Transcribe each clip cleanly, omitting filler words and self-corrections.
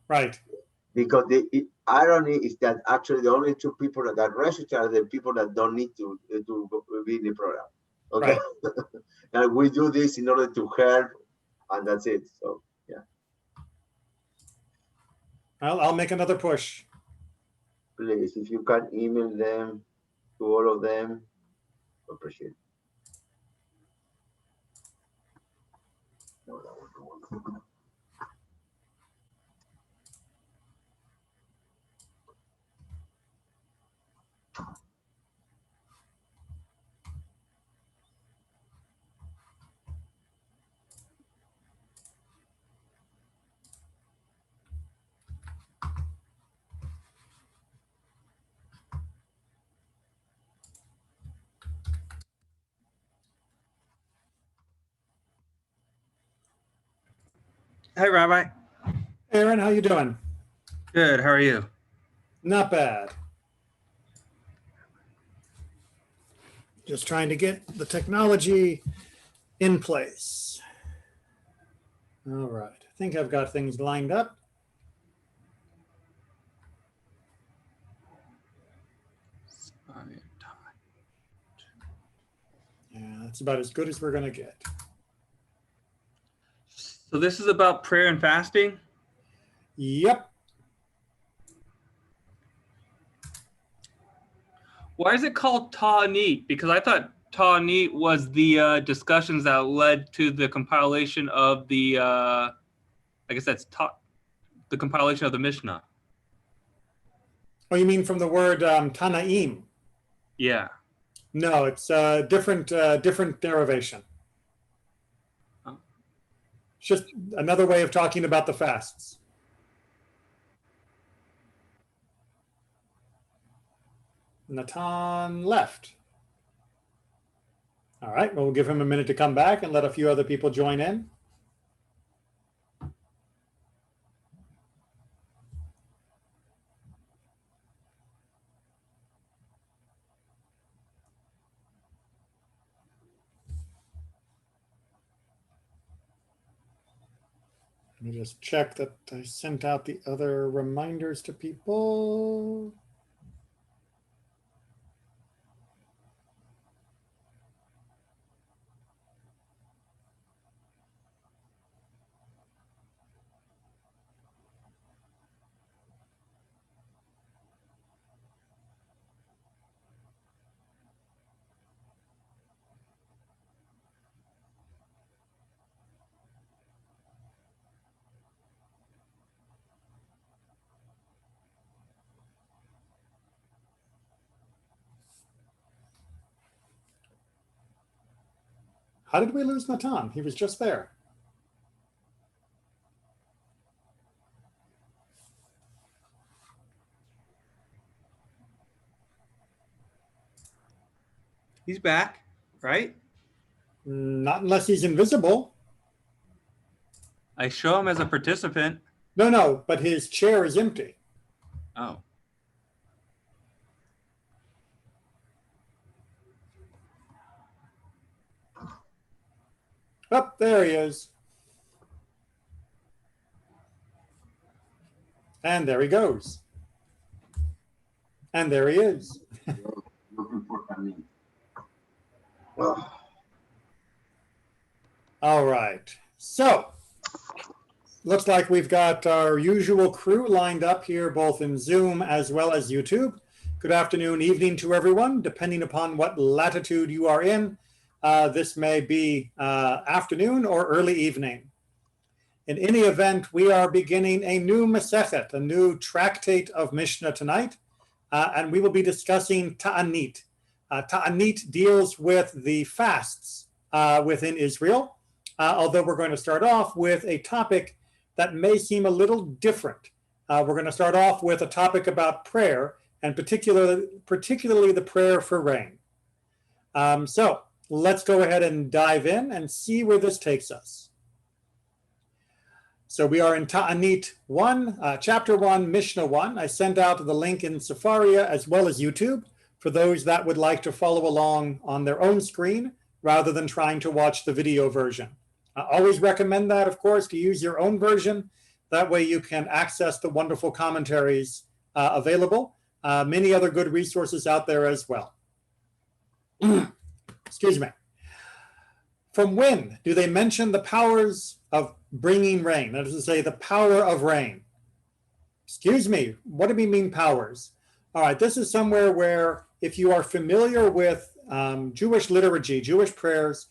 Right. Because the irony is that actually the only two people that are registered are the people that don't need to be in the program. Okay. Right. And we do this in order to help, and that's it. So yeah. I'll make another push. Please, if you can email them to all of them, appreciate it. No, that was Hi, Rabbi. Aaron, how you doing? Good. How are you? Not bad. Just trying to get the technology in place. All right. I think I've got things lined up. Yeah, that's about as good as we're going to get. So this is about prayer and fasting? Yep. Why is it called Taanit? Because I thought Taanit was the discussions that led to the compilation of the, I guess that's the compilation of the Mishnah. Oh, you mean from the word Tanaim? Yeah. No, it's a different derivation. Oh. It's just another way of talking about the fasts. Natan left. All right, well, we'll give him a minute to come back and let a few other people join in. Let me just check that I sent out the other reminders to people. How did we lose Natan? He was just there. He's back, right? Not unless he's invisible. I show him as a participant. No, but his chair is empty. Oh. Oh, there he is. And there he goes. And there he is. Looking for Taanit. All right. So, looks like we've got our usual crew lined up here, both in Zoom as well as YouTube. Good afternoon, evening to everyone, depending upon what latitude you are in. This may be afternoon or early evening. In any event, we are beginning a new Masechet, a new tractate of Mishnah tonight, and we will be discussing Taanit. Taanit deals with the fasts within Israel, although we're going to start off with a topic that may seem a little different. We're going to start off with a topic about prayer, and particularly the prayer for rain. So let's go ahead and dive in and see where this takes us. So we are in Taanit 1, chapter 1, Mishnah 1. I sent out the link in Sefaria as well as YouTube for those that would like to follow along on their own screen rather than trying to watch the video version. I always recommend that, of course, to use your own version, That way you can access the wonderful commentaries available. Many other good resources out there as well. Excuse me. From when do they mention the powers of bringing rain? That is to say, the power of rain. Excuse me, what do we mean powers? All right, this is somewhere where if you are familiar with Jewish liturgy, Jewish prayers,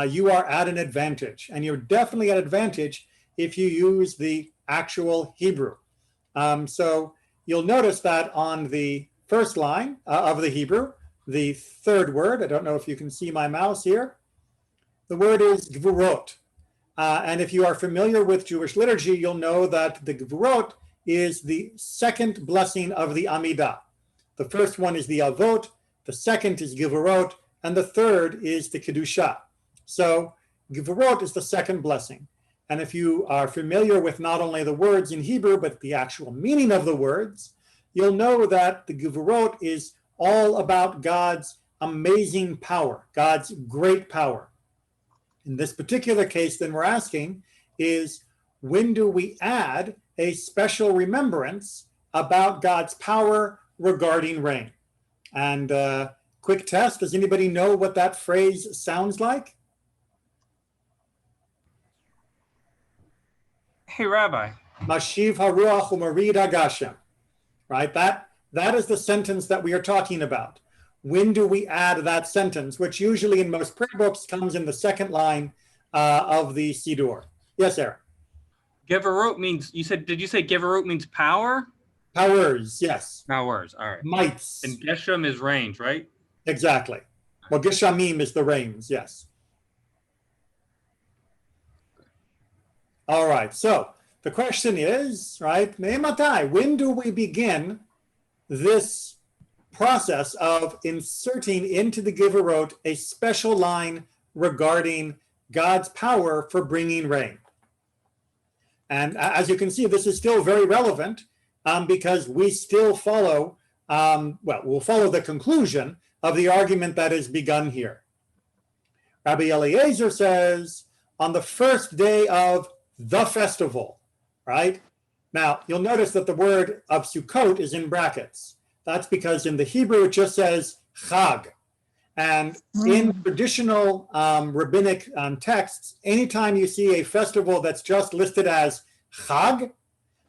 you are at an advantage. And you're definitely at advantage if you use the actual Hebrew. So you'll notice that on the first line of the Hebrew, the third word, I don't know if you can see my mouse here, the word is gvurot. And if you are familiar with Jewish liturgy, you'll know that the gvurot is the second blessing of the Amidah. The first one is the avot, the second is gvurot, and the third is the kedusha. So gvurot is the second blessing. And if you are familiar with not only the words in Hebrew, but the actual meaning of the words, you'll know that the gvurot is all about God's amazing power, God's great power. In this particular case, then we're asking is, when do we add a special remembrance about God's power regarding rain? And quick test, does anybody know what that phrase sounds like? Hey, Rabbi. Mashiv haruach umarid hagashem. Right? That is the sentence that we are talking about. When do we add that sentence, which usually in most prayer books comes in the second line of the Siddur? Yes, Aaron. Geverut means, did you say Geverut means power? Powers, yes. Powers, all right. Mights. And Geshem is range, right? Exactly. Well, Geshamim is the rains, yes. All right, so the question is, right, Me'ematai, when do we begin this process of inserting into the Giverot a special line regarding God's power for bringing rain? And as you can see, this is still very relevant because we still follow, we'll follow the conclusion of the argument that is begun here. Rabbi Eliezer says, on the first day of the festival, right? Now, you'll notice that the word of Sukkot is in brackets. That's because in the Hebrew, it just says Chag. And in traditional rabbinic texts, anytime you see a festival that's just listed as Chag,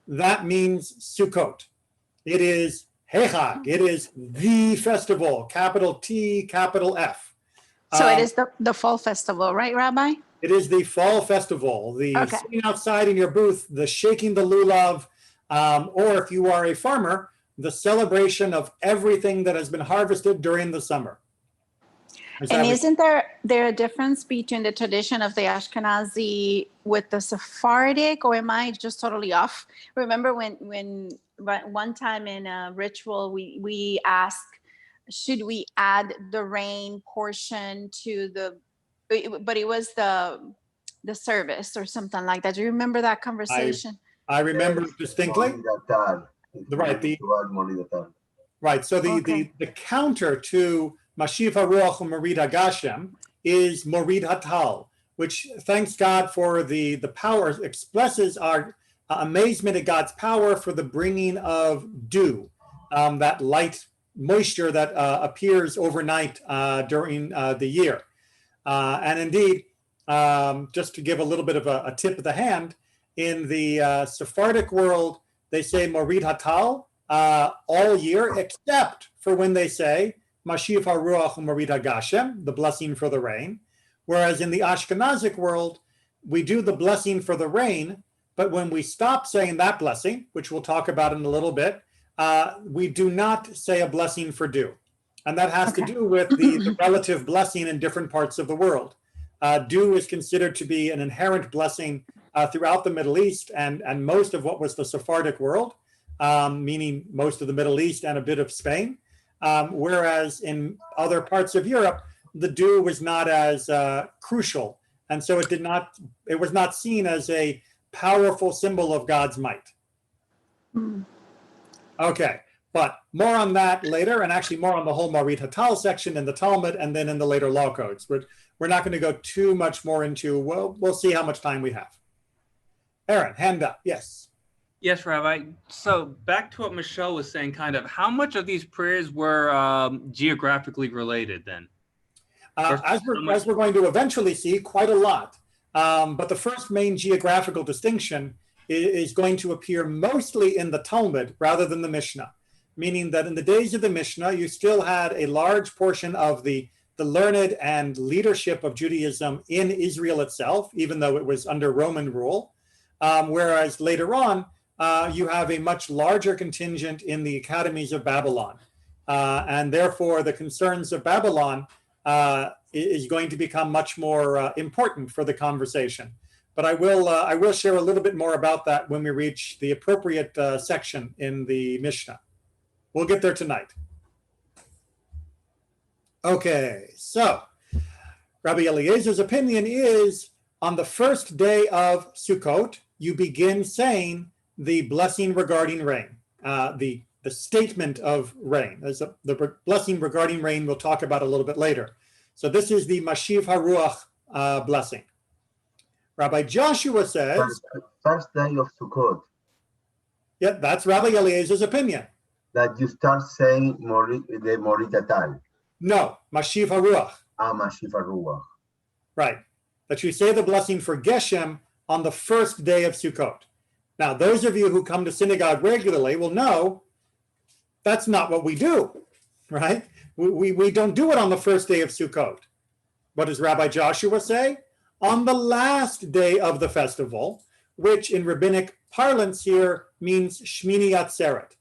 that means Sukkot. It is Hechag. It is the festival, capital T, capital F. So it is the fall festival, right, Rabbi? It is the fall festival, the sitting outside in your booth, the shaking the lulav, or if you are a farmer, the celebration of everything that has been harvested during the summer. And isn't there a difference between the tradition of the Ashkenazi with the Sephardic, or am I just totally off? Remember when one time in a ritual we asked, should we add the rain portion to but it was the service or something like that. Do you remember that conversation? I remember distinctly. Right. So the counter to Mashiv Haruach Umarid Hagashem is Morid Hatal, which, thanks God for the power, expresses our amazement at God's power for the bringing of dew, that light moisture that appears overnight during the year. And indeed, just to give a little bit of a tip of the hand, in the Sephardic world, they say Morid Hatal all year, except for when they say Mashiv HaRuach Umarid HaGashem, the blessing for the rain. Whereas in the Ashkenazic world, we do the blessing for the rain, but when we stop saying that blessing, which we'll talk about in a little bit, we do not say a blessing for dew. And that has to do with the relative blessing in different parts of the world. Dew is considered to be an inherent blessing throughout the Middle East and most of what was the Sephardic world, meaning most of the Middle East and a bit of Spain. Whereas in other parts of Europe, the dew was not as crucial. And so it was not seen as a powerful symbol of God's might. Okay, but more on that later, and actually more on the whole Morid Hatal section in the Talmud and then in the later law codes. We're not going to go too much more into, we'll see how much time we have. Aaron, hand up, yes. Yes, Rabbi. So back to what Michelle was saying, kind of, how much of these prayers were geographically related then? As we're going to eventually see, quite a lot. But the first main geographical distinction is going to appear mostly in the Talmud rather than the Mishnah, meaning that in the days of the Mishnah, you still had a large portion of the learned and leadership of Judaism in Israel itself, even though it was under Roman rule. Whereas later on, you have a much larger contingent in the academies of Babylon. And therefore, the concerns of Babylon is going to become much more important for the conversation. But I will share a little bit more about that when we reach the appropriate section in the Mishnah. We'll get there tonight. Okay, so Rabbi Eliezer's opinion is on the first day of Sukkot, you begin saying the blessing regarding rain, the statement of rain. The blessing regarding rain we'll talk about a little bit later. So this is the Mashiv HaRuach blessing. Rabbi Joshua says... First day of Sukkot. Yeah, that's Rabbi Eliezer's opinion. That you start saying the Moritatal. No, Mashiv HaRuach. Mashiv HaRuach. Right. That you say the blessing for Geshem on the first day of Sukkot. Now, those of you who come to synagogue regularly will know that's not what we do, right? We don't do it on the first day of Sukkot. What does Rabbi Joshua say? On the last day of the festival, which in rabbinic parlance here means Shmini Atzeret,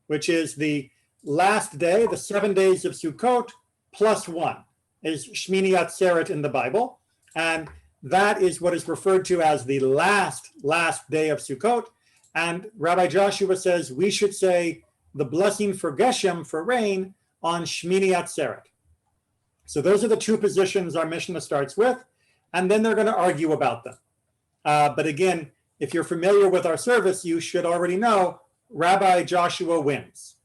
which is the last day, the 7 days of Sukkot plus 1 is Shmini Atzeret in the Bible. And that is what is referred to as the last day of Sukkot. And Rabbi Joshua says we should say the blessing for Geshem, for rain, on Shmini Atzeret. So those are the two positions our Mishnah starts with, and then they're going to argue about them. But again, if you're familiar with our service, you should already know Rabbi Joshua wins.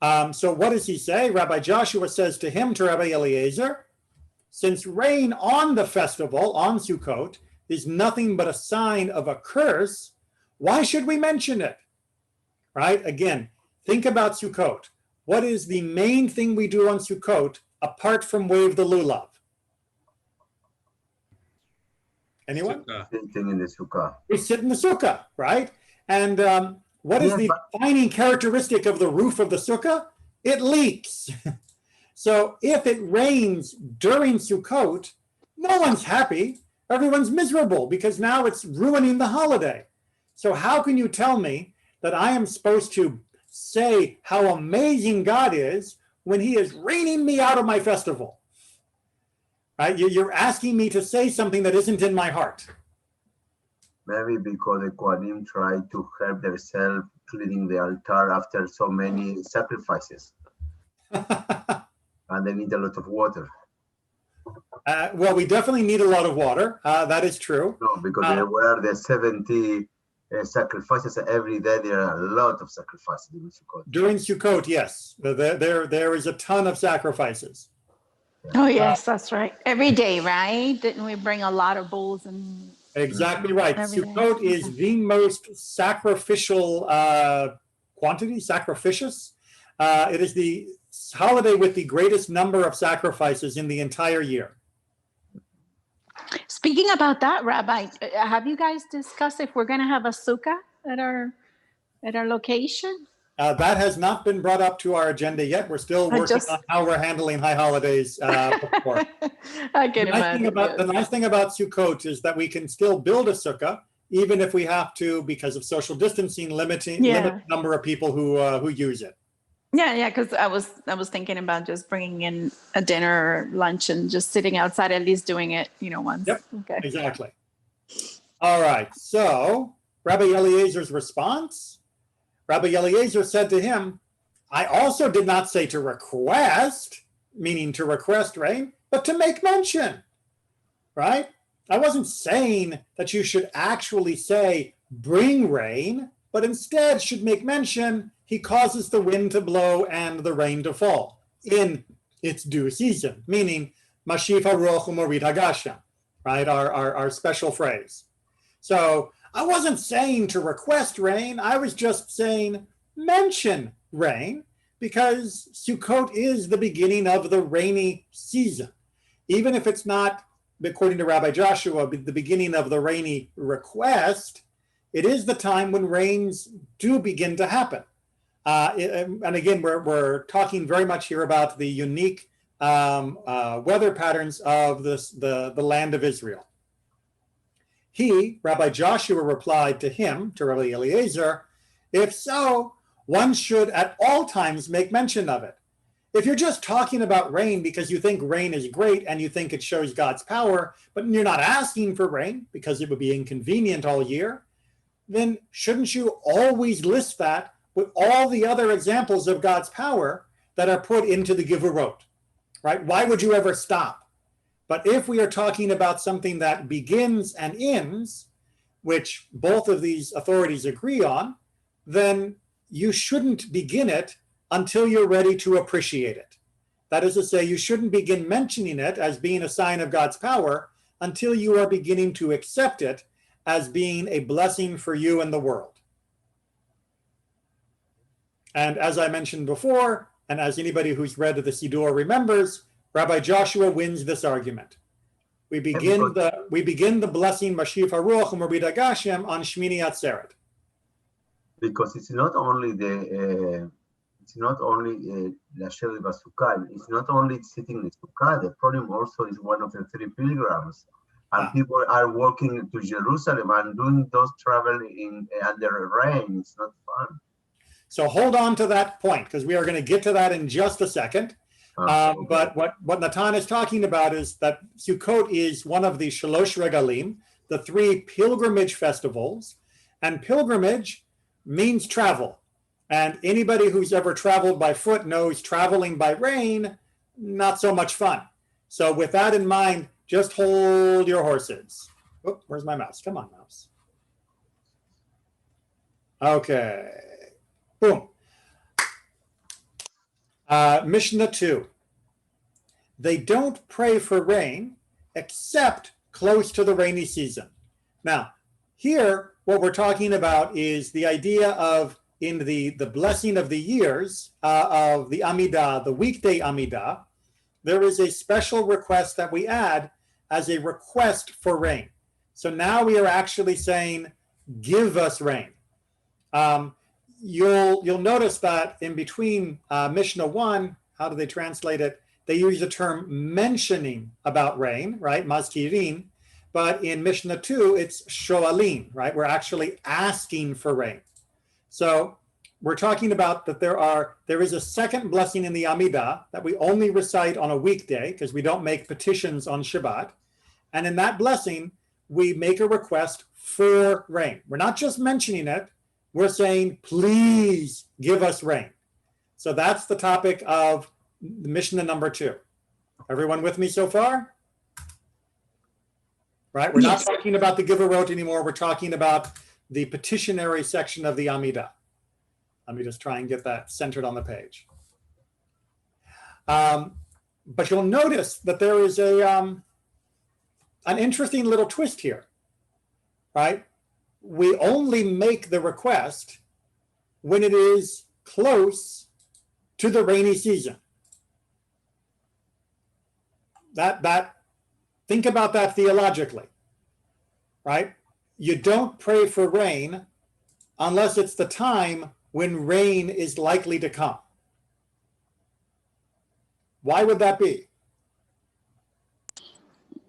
So what does he say? Rabbi Joshua says to him, to Rabbi Eliezer, since rain on the festival, on Sukkot, is nothing but a sign of a curse, why should we mention it? Right? Again, think about Sukkot. What is the main thing we do on Sukkot apart from wave the lulav? Anyone? Sitting in the sukkah. We sit in the sukkah, right? And what is the defining characteristic of the roof of the sukkah? It leaks. So if it rains during Sukkot, no one's happy. Everyone's miserable because now it's ruining the holiday. So how can you tell me that I am supposed to say how amazing God is when he is raining me out of my festival? Right? You're asking me to say something that isn't in my heart. Maybe because the Kohanim tried to help themselves cleaning the altar after so many sacrifices. And they need a lot of water. Well, we definitely need a lot of water. That is true. No, because there were the 70 sacrifices every day. There are a lot of sacrifices in Sukkot. During Sukkot, yes. There is a ton of sacrifices. Oh, yes, that's right. Every day, right? Didn't we bring a lot of bulls and... Exactly right. Sukkot is the most sacrificial quantity, sacrificious. It is the holiday with the greatest number of sacrifices in the entire year. Speaking about that, Rabbi, have you guys discussed if we're going to have a sukkah at our location? That has not been brought up to our agenda yet. We're still working on how we're handling high holidays before. I can imagine. The nice thing about Sukkot is that we can still build a sukkah, even if we have to, because of social distancing, limit the number of people who use it. Yeah, because I was thinking about just bringing in a dinner or lunch and just sitting outside, at least doing it, once. Yep, okay. Exactly. All right, so Rabbi Eliezer's response. Rabbi Eliezer said to him, I also did not say to request, meaning to request rain, but to make mention, right? I wasn't saying that you should actually say, bring rain, but instead should make mention, he causes the wind to blow and the rain to fall in its due season, meaning Mashiv HaRuach U'Morid HaGashem, right? Our special phrase. So I wasn't saying to request rain. I was just saying mention rain, because Sukkot is the beginning of the rainy season. Even if it's not, according to Rabbi Joshua, the beginning of the rainy request, it is the time when rains do begin to happen. And again, we're talking very much here about the unique weather patterns of the land of Israel. He, Rabbi Joshua, replied to him, to Rabbi Eliezer, if so, one should at all times make mention of it. If you're just talking about rain because you think rain is great and you think it shows God's power, but you're not asking for rain because it would be inconvenient all year, then shouldn't you always list that with all the other examples of God's power that are put into the Gevurot, right? Why would you ever stop? But if we are talking about something that begins and ends, which both of these authorities agree on, then you shouldn't begin it until you're ready to appreciate it. That is to say, you shouldn't begin mentioning it as being a sign of God's power until you are beginning to accept it as being a blessing for you and the world. And as I mentioned before, and as anybody who's read the Siddur remembers, Rabbi Joshua wins this argument. We begin the blessing Mashiv Haruach U'Marbid Gashem on Shmini Atzeret. Because it's not only Lasher Basukkah, it's not only sitting in the Sukkah, the problem also is one of the three pilgrims. And people are walking to Jerusalem and doing those travel in under rain. It's not fun. So hold on to that point, because we are going to get to that in just a second. Okay. But what Natan is talking about is that Sukkot is one of the Shalosh Regalim, the three pilgrimage festivals, and pilgrimage means travel. And anybody who's ever traveled by foot knows traveling by rain, not so much fun. So with that in mind, just hold your horses. Oh, where's my mouse? Come on, mouse. Okay. Boom. Mishnah 2. They don't pray for rain except close to the rainy season. Now, here, what we're talking about is the idea of in the blessing of the years of the Amidah, the weekday Amidah, there is a special request that we add as a request for rain. So now we are actually saying, give us rain. You'll notice that in between Mishnah 1, how do they translate it? They use the term mentioning about rain, right? Mazkirin. But in Mishnah 2, it's shoalim, right? We're actually asking for rain. So we're talking about that there is a second blessing in the Amidah that we only recite on a weekday because we don't make petitions on Shabbat. And in that blessing, we make a request for rain. We're not just mentioning it. We're saying, please give us rain. So that's the topic of Mishnah number 2. Everyone with me so far? Right? We're not talking about the Giverot anymore. We're talking about the petitionary section of the Amidah. Let me just try and get that centered on the page. But you'll notice that there is an interesting little twist here, right? We only make the request when it is close to the rainy season. Think about that theologically, right? You don't pray for rain unless it's the time when rain is likely to come. Why would that be?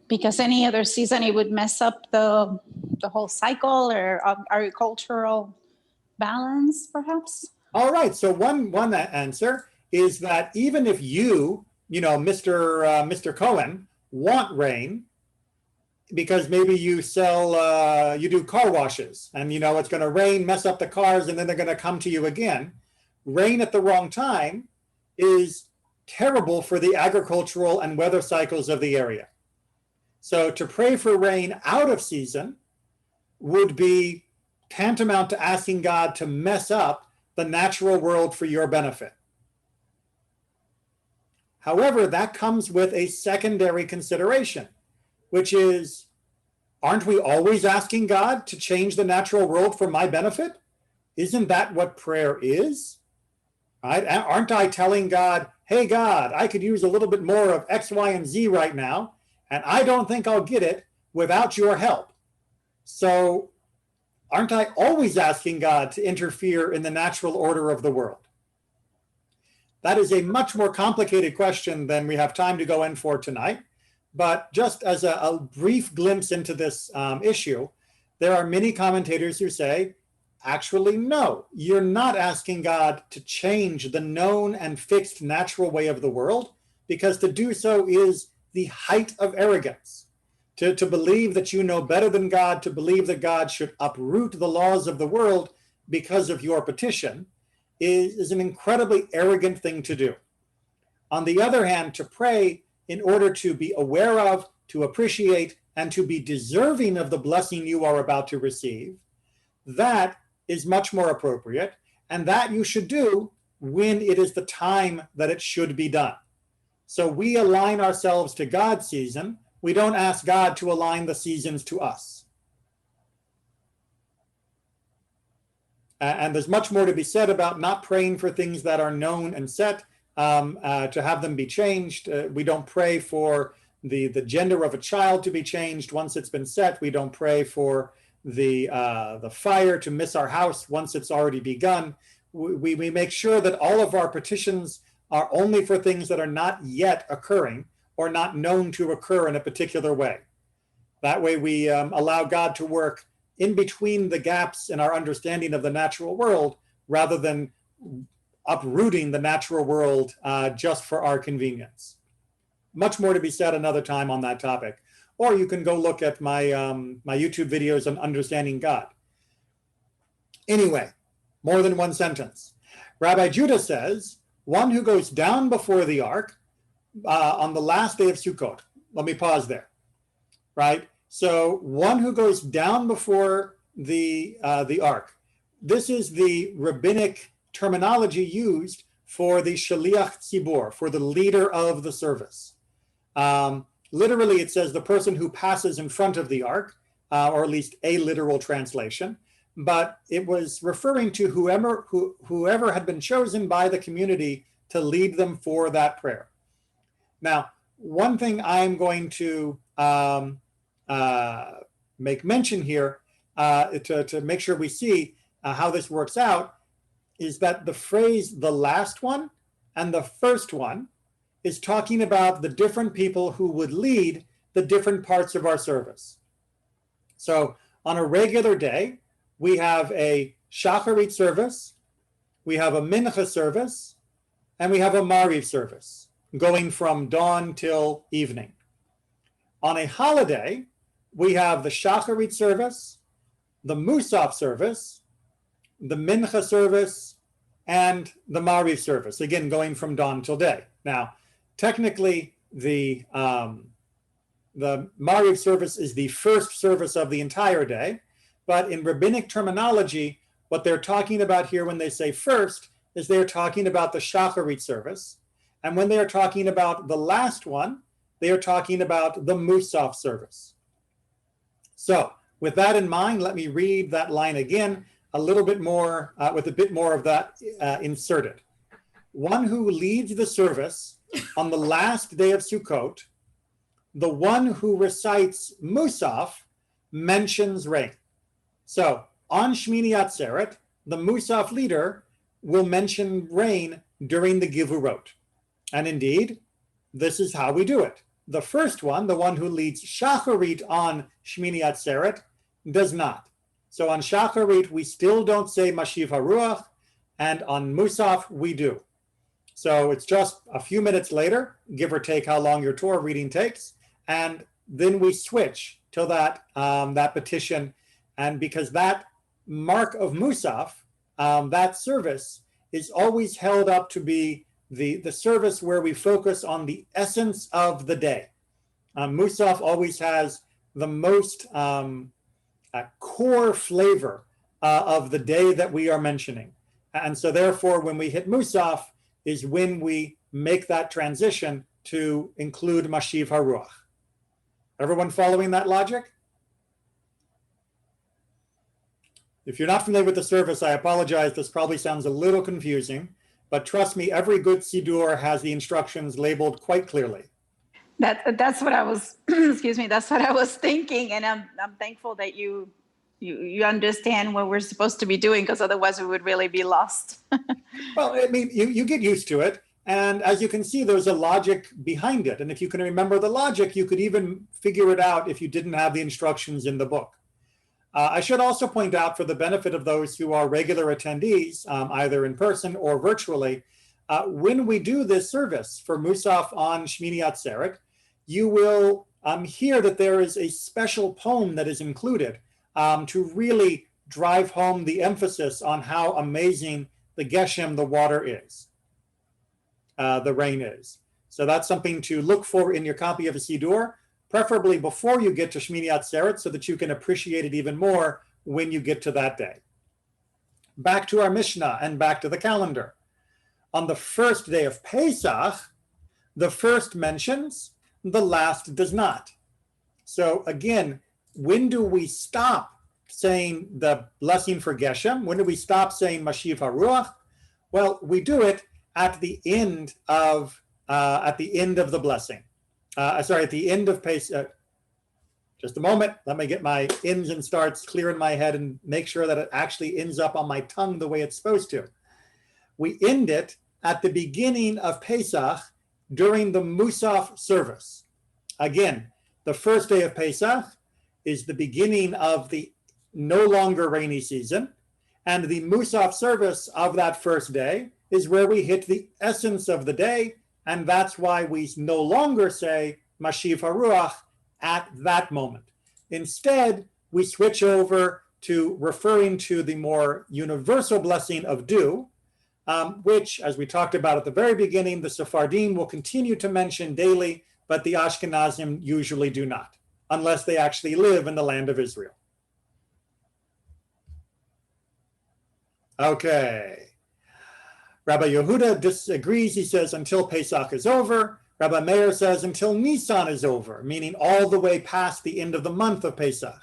Because any other season, it would mess up the whole cycle or agricultural balance, perhaps? All right, so one answer is that even if Mr. Cohen, want rain, because maybe you do car washes and it's going to rain, mess up the cars, and then they're going to come to you again. Rain at the wrong time is terrible for the agricultural and weather cycles of the area. So to pray for rain out of season would be tantamount to asking God to mess up the natural world for your benefit. However, that comes with a secondary consideration, which is, aren't we always asking God to change the natural world for my benefit? Isn't that what prayer is? Right? Aren't I telling God, hey, God, I could use a little bit more of X, Y, and Z right now, and I don't think I'll get it without your help. So aren't I always asking God to interfere in the natural order of the world? That is a much more complicated question than we have time to go in for tonight. But just as a brief glimpse into this issue, there are many commentators who say, actually, no, you're not asking God to change the known and fixed natural way of the world, because to do so is the height of arrogance. To believe that you know better than God, to believe that God should uproot the laws of the world because of your petition is an incredibly arrogant thing to do. On the other hand, to pray in order to be aware of, to appreciate, and to be deserving of the blessing you are about to receive, that is much more appropriate, and that you should do when it is the time that it should be done. So we align ourselves to God's season. We don't ask God to align the seasons to us. And there's much more to be said about not praying for things that are known and set, to have them be changed. We don't pray for the gender of a child to be changed once it's been set. We don't pray for the fire to miss our house once it's already begun. We make sure that all of our petitions are only for things that are not yet occurring or not known to occur in a particular way. That way we allow God to work in between the gaps in our understanding of the natural world, rather than uprooting the natural world just for our convenience. Much more to be said another time on that topic. Or you can go look at my YouTube videos on understanding God. Anyway, more than one sentence. Rabbi Judah says, one who goes down before the ark on the last day of Sukkot. Let me pause there, right? So one who goes down before the ark. This is the rabbinic terminology used for the shaliach tzibor, for the leader of the service. Literally, it says the person who passes in front of the ark, or at least a literal translation. But it was referring to whoever had been chosen by the community to lead them for that prayer. Now, one thing I'm going to make mention here to make sure we see how this works out is that the phrase "the last one" and the first one is talking about the different people who would lead the different parts of our service. So on a regular day, we have a shacharit service, we have a mincha service, and we have a mariv service, going from dawn till evening. On a holiday, we have the shacharit service, the musaf service, the mincha service, and the mariv service, again, going from dawn till day. Now, technically, the mariv service is the first service of the entire day, but in rabbinic terminology, what they're talking about here when they say first is they're talking about the shacharit service. And when they're talking about the last one, they are talking about the musaf service. So with that in mind, let me read that line again, a little bit more, with a bit more of that inserted. One who leads the service on the last day of Sukkot, the one who recites musaf mentions rain. So on Shmini Atzeret, the musaf leader will mention rain during the Givurot. And indeed, this is how we do it. The first one, the one who leads Shacharit on Shmini Atzeret, does not. So on Shacharit, we still don't say Mashiv HaRuach, and on Musaf, we do. So it's just a few minutes later, give or take how long your Torah reading takes, and then we switch to that petition. And because that mark of Musaf, that service, is always held up to be the service where we focus on the essence of the day. Musaf always has the most core flavor of the day that we are mentioning. And so therefore, when we hit Musaf is when we make that transition to include Mashiv HaRuach. Everyone following that logic? If you're not familiar with the service, I apologize. This probably sounds a little confusing, but trust me, every good Siddur has the instructions labeled quite clearly. That's what I was, excuse me, that's what I was thinking. And I'm thankful that you understand what we're supposed to be doing, because otherwise we would really be lost. Well, I mean, you get used to it. And as you can see, there's a logic behind it. And if you can remember the logic, you could even figure it out if you didn't have the instructions in the book. I should also point out, for the benefit of those who are regular attendees, either in person or virtually, when we do this service for Musaf on Shmini Atzeret, you will hear that there is a special poem that is included to really drive home the emphasis on how amazing the Geshem, the water is, the rain is. So that's something to look for in your copy of a Siddur, preferably before you get to Shmini Atzeret, so that you can appreciate it even more when you get to that day. Back to our Mishnah and back to the calendar. On the first day of Pesach, the first mentions, the last does not. So again, when do we stop saying the blessing for Geshem? When do we stop saying Mashiv HaRuach? Well, we do it at the end of the blessing. At the end of Pesach. Just a moment. Let me get my ins and starts clear in my head and make sure that it actually ends up on my tongue the way it's supposed to. We end it at the beginning of Pesach during the Musaf service. Again, the first day of Pesach is the beginning of the no longer rainy season, and the Musaf service of that first day is where we hit the essence of the day, and that's why we no longer say Mashiv HaRuach at that moment. Instead, we switch over to referring to the more universal blessing of dew, which, as we talked about at the very beginning, the Sephardim will continue to mention daily, but the Ashkenazim usually do not, unless they actually live in the land of Israel. Okay. Rabbi Yehuda disagrees. He says until Pesach is over. Rabbi Meir says until Nisan is over, meaning all the way past the end of the month of Pesach.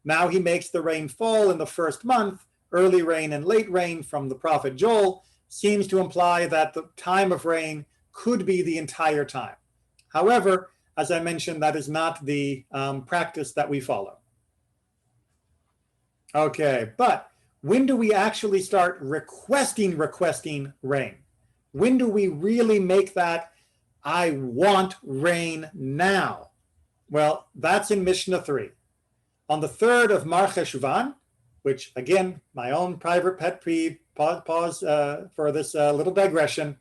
Now he makes the rain fall in the first month. Early rain and late rain from the prophet Joel seems to imply that the time of rain could be the entire time. However, as I mentioned, that is not the practice that we follow. Okay, but when do we actually start requesting rain? When do we really make that, I want rain now? Well, that's in Mishnah 3. On the 3rd of Mar Cheshvan, which again, my own private pet peeve, pause for this little digression.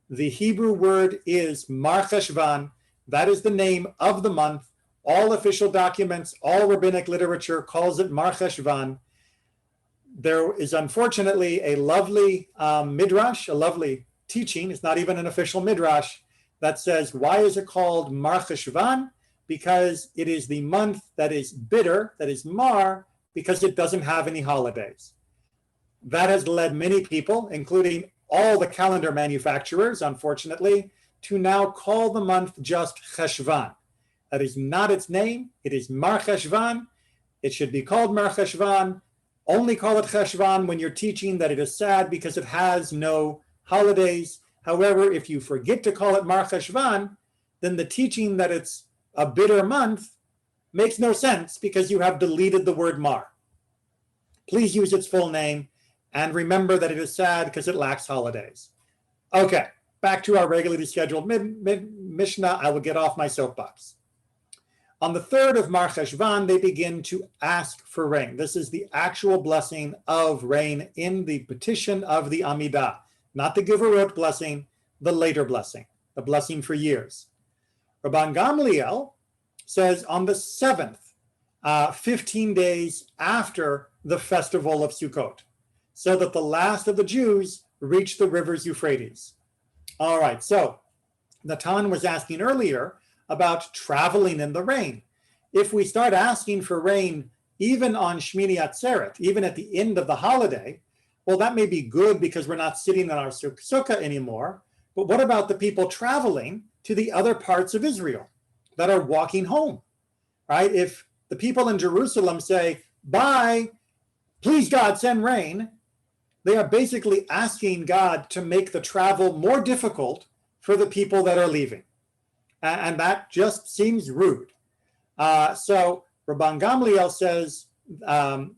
The Hebrew word is Mar Cheshvan. That is the name of the month. All official documents, all rabbinic literature calls it Mar Cheshvan. There is unfortunately a lovely midrash, a lovely teaching, it's not even an official midrash, that says, why is it called Mar Cheshvan? Because it is the month that is bitter, that is Mar, because it doesn't have any holidays. That has led many people, including all the calendar manufacturers, unfortunately, to now call the month just Cheshvan. That is not its name. It is Mar Cheshvan. It should be called Mar Cheshvan. Only call it Cheshvan when you're teaching that it is sad because it has no holidays. However, if you forget to call it Mar Cheshvan, then the teaching that it's a bitter month makes no sense because you have deleted the word Mar. Please use its full name and remember that it is sad because it lacks holidays. Okay, back to our regularly scheduled Mishnah. I will get off my soapbox. On the 3rd of Mar Cheshvan, they begin to ask for rain. This is the actual blessing of rain in the petition of the Amidah, not the Giverot blessing, the later blessing, the blessing for years. Rabban Gamliel says on the 7th, 15 days after the festival of Sukkot, so that the last of the Jews reach the rivers Euphrates. All right, so Natan was asking earlier about traveling in the rain. If we start asking for rain even on Shmini Atzeret, even at the end of the holiday, well, that may be good because we're not sitting in our sukkah anymore, but what about the people traveling to the other parts of Israel that are walking home, right? If the people in Jerusalem say, bye, please God, send rain, they are basically asking God to make the travel more difficult for the people that are leaving. And that just seems rude. So Rabban Gamliel says,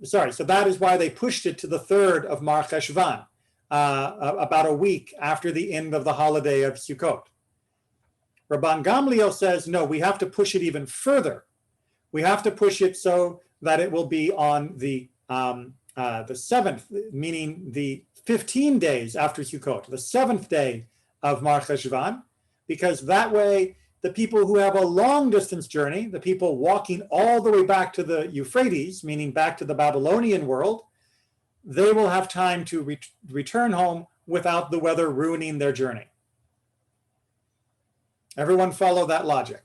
so that is why they pushed it to the 3rd of Mar Cheshvan, about a week after the end of the holiday of Sukkot. Rabban Gamliel says, no, we have to push it even further. We have to push it so that it will be on the 7th, meaning the 15 days after Sukkot, the 7th day of Mar Cheshvan, because that way the people who have a long distance journey, the people walking all the way back to the Euphrates, meaning back to the Babylonian world, they will have time to return home without the weather ruining their journey. Everyone follow that logic?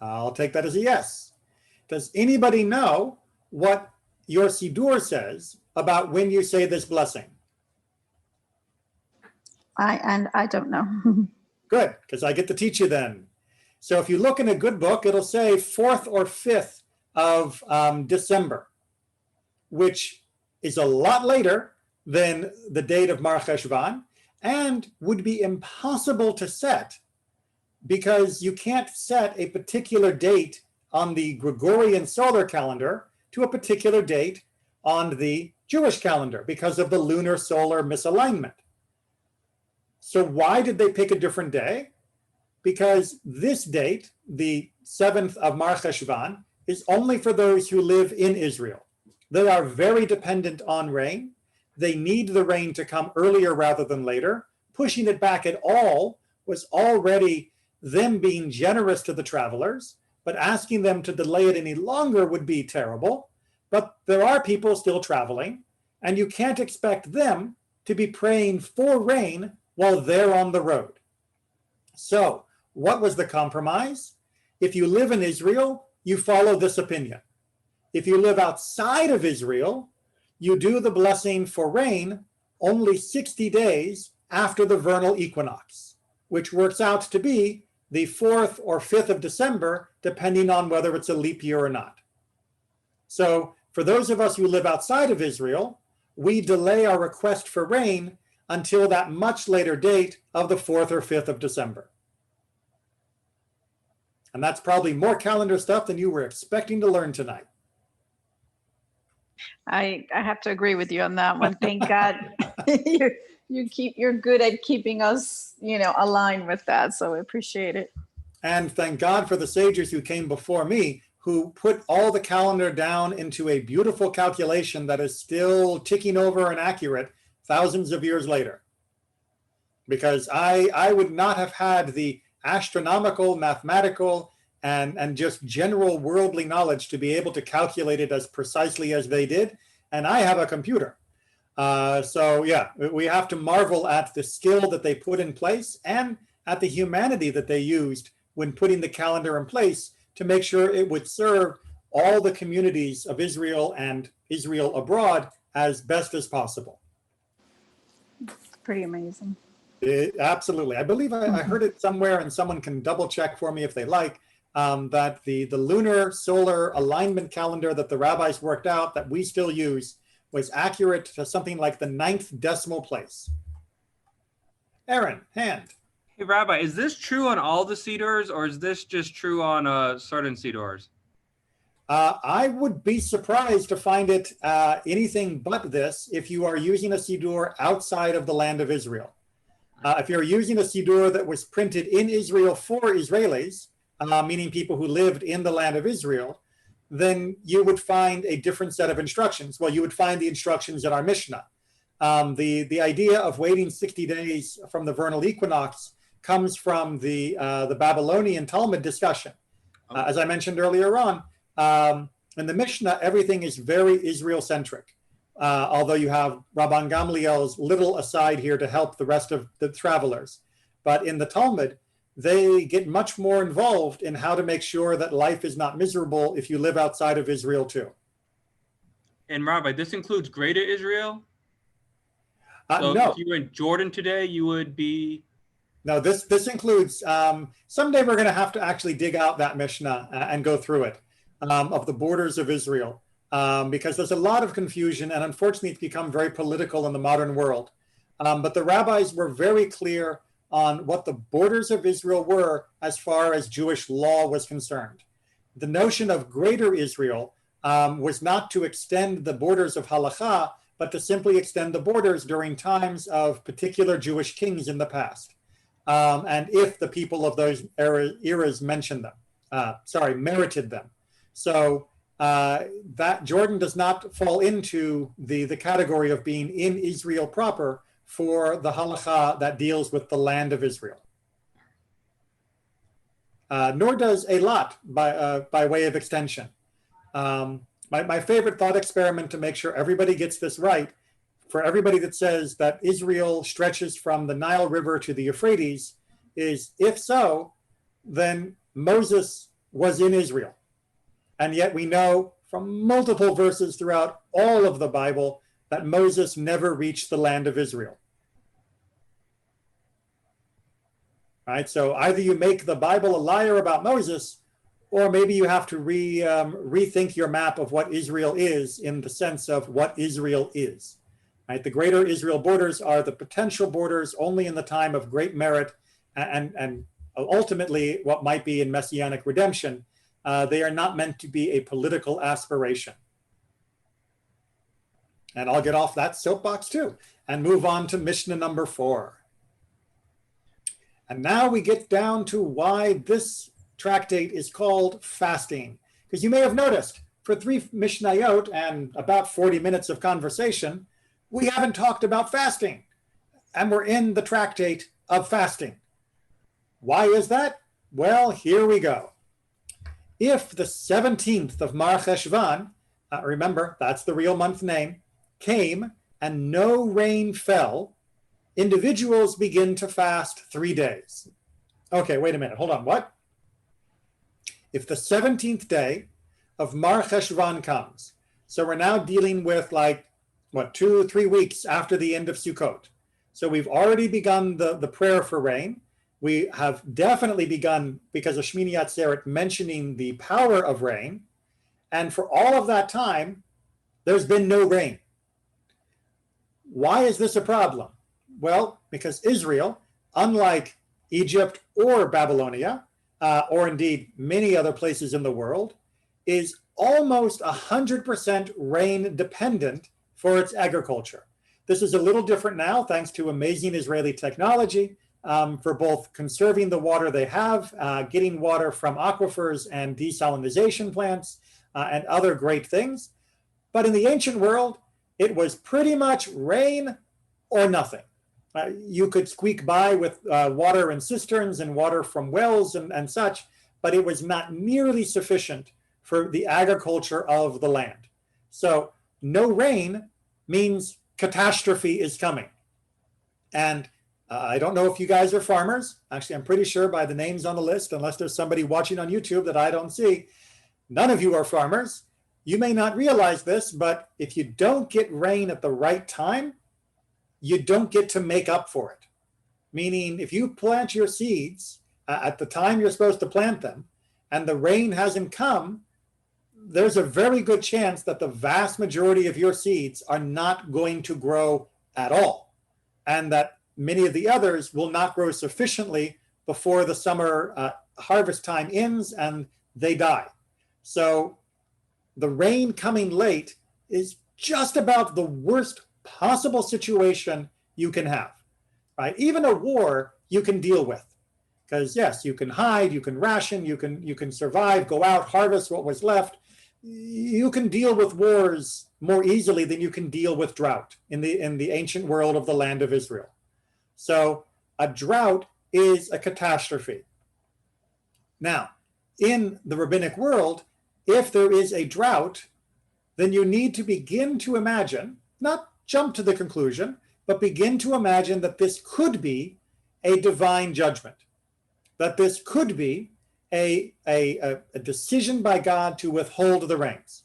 I'll take that as a yes. Does anybody know what your Siddur says about when you say this blessing? I don't know. Good, because I get to teach you then. So if you look in a good book, it'll say 4th or 5th of December, which is a lot later than the date of Mar Cheshvan and would be impossible to set because you can't set a particular date on the Gregorian solar calendar to a particular date on the Jewish calendar because of the lunar solar misalignment. So why did they pick a different day? Because this date, the 7th of Mar Cheshvan, is only for those who live in Israel. They are very dependent on rain. They need the rain to come earlier rather than later. Pushing it back at all was already them being generous to the travelers, but asking them to delay it any longer would be terrible. But there are people still traveling, and you can't expect them to be praying for rain while they're on the road. So what was the compromise? If you live in Israel, you follow this opinion. If you live outside of Israel, you do the blessing for rain only 60 days after the vernal equinox, which works out to be the 4th or 5th of December, depending on whether it's a leap year or not. So for those of us who live outside of Israel, we delay our request for rain until that much later date of the 4th or 5th of December. And that's probably more calendar stuff than you were expecting to learn tonight. I have to agree with you on that one. Thank God you're good at keeping us, aligned with that. So I appreciate it. And thank God for the sages who came before me, who put all the calendar down into a beautiful calculation that is still ticking over and accurate thousands of years later. Because I would not have had the astronomical, mathematical, and just general worldly knowledge to be able to calculate it as precisely as they did. And I have a computer. So yeah, we have to marvel at the skill that they put in place and at the humanity that they used when putting the calendar in place to make sure it would serve all the communities of Israel and Israel abroad as best as possible. It's pretty amazing. Absolutely. I believe I heard it somewhere, and someone can double check for me if they like, that the lunar solar alignment calendar that the rabbis worked out that we still use was accurate to something like the 9th decimal place. Aaron, hand. Hey, Rabbi, is this true on all the Sidurs, or is this just true on certain Sidurs? I would be surprised to find it anything but this if you are using a Siddur outside of the land of Israel. If you're using a Siddur that was printed in Israel for Israelis, meaning people who lived in the land of Israel, then you would find a different set of instructions. Well, you would find the instructions in our Mishnah. The idea of waiting 60 days from the vernal equinox comes from the Babylonian Talmud discussion. As I mentioned earlier on, in the Mishnah, everything is very Israel-centric. Although you have Rabban Gamliel's little aside here to help the rest of the travelers. But in the Talmud, they get much more involved in how to make sure that life is not miserable if you live outside of Israel too. And Rabbi, this includes Greater Israel? So no. if you were in Jordan today, you would be... No, this includes, someday we're going to have to actually dig out that Mishnah and go through it. of the borders of Israel, because there's a lot of confusion, and unfortunately it's become very political in the modern world. But the rabbis were very clear on what the borders of Israel were as far as Jewish law was concerned. The notion of greater Israel was not to extend the borders of halakha, but to simply extend the borders during times of particular Jewish kings in the past. And if the people of those eras mentioned them, merited them. So that Jordan does not fall into the category of being in Israel proper for the halakha that deals with the land of Israel. Nor does Eilat by way of extension. My favorite thought experiment to make sure everybody gets this right, for everybody that says that Israel stretches from the Nile River to the Euphrates, is if so, then Moses was in Israel. And yet we know from multiple verses throughout all of the Bible that Moses never reached the land of Israel. Right? So either you make the Bible a liar about Moses, or maybe you have to rethink your map of what Israel is in the sense of what Israel is. Right? The greater Israel borders are the potential borders only in the time of great merit and ultimately what might be in messianic redemption. They are not meant to be a political aspiration. And I'll get off that soapbox too and move on to Mishnah number 4. And now we get down to why this tractate is called fasting. Because you may have noticed for 3 Mishnayot and about 40 minutes of conversation, we haven't talked about fasting. And we're in the tractate of fasting. Why is that? Well, here we go. If the 17th of Mar Cheshvan, remember that's the real month name, came and no rain fell, individuals begin to fast 3 days. Okay, wait a minute, hold on, what? If the 17th day of Mar Cheshvan comes, so we're now dealing with 2 or 3 weeks after the end of Sukkot. So we've already begun the prayer for rain. We have definitely begun, because of Shmini Atzeret, mentioning the power of rain. And for all of that time, there's been no rain. Why is this a problem? Well, because Israel, unlike Egypt or Babylonia, or indeed many other places in the world, is almost 100% rain dependent for its agriculture. This is a little different now, thanks to amazing Israeli technology for both conserving the water they have, getting water from aquifers and desalinization plants, and other great things. But in the ancient world, it was pretty much rain or nothing. You could squeak by with water in cisterns and water from wells and such, but it was not nearly sufficient for the agriculture of the land. So no rain means catastrophe is coming. And I don't know if you guys are farmers. Actually, I'm pretty sure by the names on the list, unless there's somebody watching on YouTube that I don't see, none of you are farmers. You may not realize this, but if you don't get rain at the right time, you don't get to make up for it. Meaning, if you plant your seeds at the time you're supposed to plant them, and the rain hasn't come, there's a very good chance that the vast majority of your seeds are not going to grow at all, and that many of the others will not grow sufficiently before the summer harvest time ends and they die. So the rain coming late is just about the worst possible situation you can have, right? Even a war you can deal with, because yes, you can hide, you can ration, you can survive, go out, harvest what was left. You can deal with wars more easily than you can deal with drought in the ancient world of the land of Israel. So a drought is a catastrophe. Now, in the rabbinic world, if there is a drought, then you need to begin to imagine, not jump to the conclusion, but begin to imagine that this could be a divine judgment, that this could be a decision by God to withhold the rains.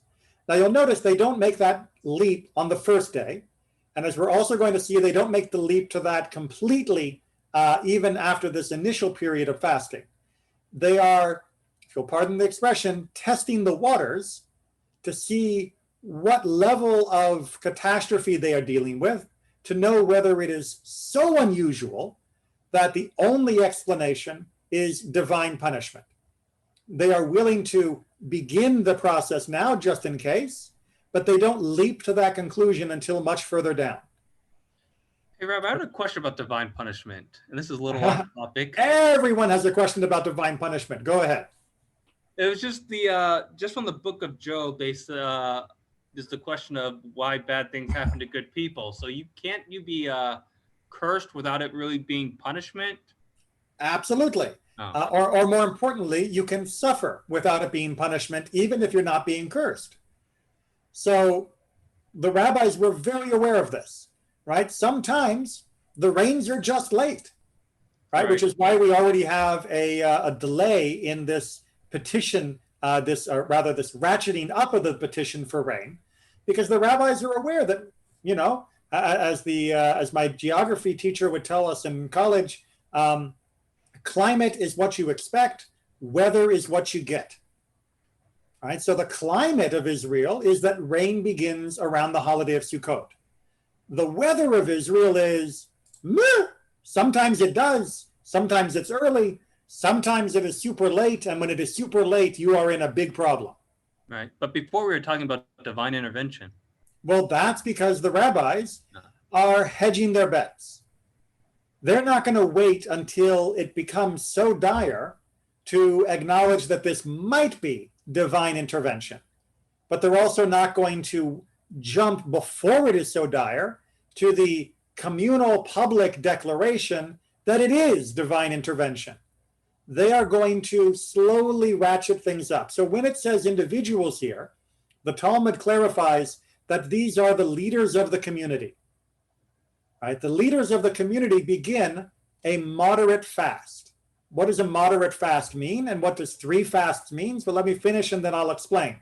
Now you'll notice they don't make that leap on the first day. And as we're also going to see, they don't make the leap to that completely even after this initial period of fasting. They are if you'll pardon the expression, testing the waters to see what level of catastrophe they are dealing with, to know whether it is so unusual that the only explanation is divine punishment. They are willing to begin the process now just in case, but they don't leap to that conclusion until much further down. Hey, Rob, I have a question about divine punishment, and this is a little off topic. Everyone has a question about divine punishment. Go ahead. It was just just from the book of Job. There's the question of why bad things happen to good people. So can't you be cursed without it really being punishment? Absolutely. Oh. Or more importantly, you can suffer without it being punishment, even if you're not being cursed. So the rabbis were very aware of this, right? Sometimes the rains are just late, right? Which is why we already have a delay in this petition, this ratcheting up of the petition for rain, because the rabbis are aware that, you know, as my geography teacher would tell us in college, climate is what you expect, weather is what you get. Right? So the climate of Israel is that rain begins around the holiday of Sukkot. The weather of Israel is, meh. Sometimes it does, sometimes it's early, sometimes it is super late, and when it is super late, you are in a big problem. Right, but before we were talking about divine intervention. Well, that's because the rabbis are hedging their bets. They're not going to wait until it becomes so dire to acknowledge that this might be divine intervention. But they're also not going to jump before it is so dire to the communal public declaration that it is divine intervention. They are going to slowly ratchet things up. So when it says individuals here, the Talmud clarifies that these are the leaders of the community. Right? The leaders of the community begin a moderate fast. What does a moderate fast mean? And what does 3 fasts mean? Well, let me finish and then I'll explain.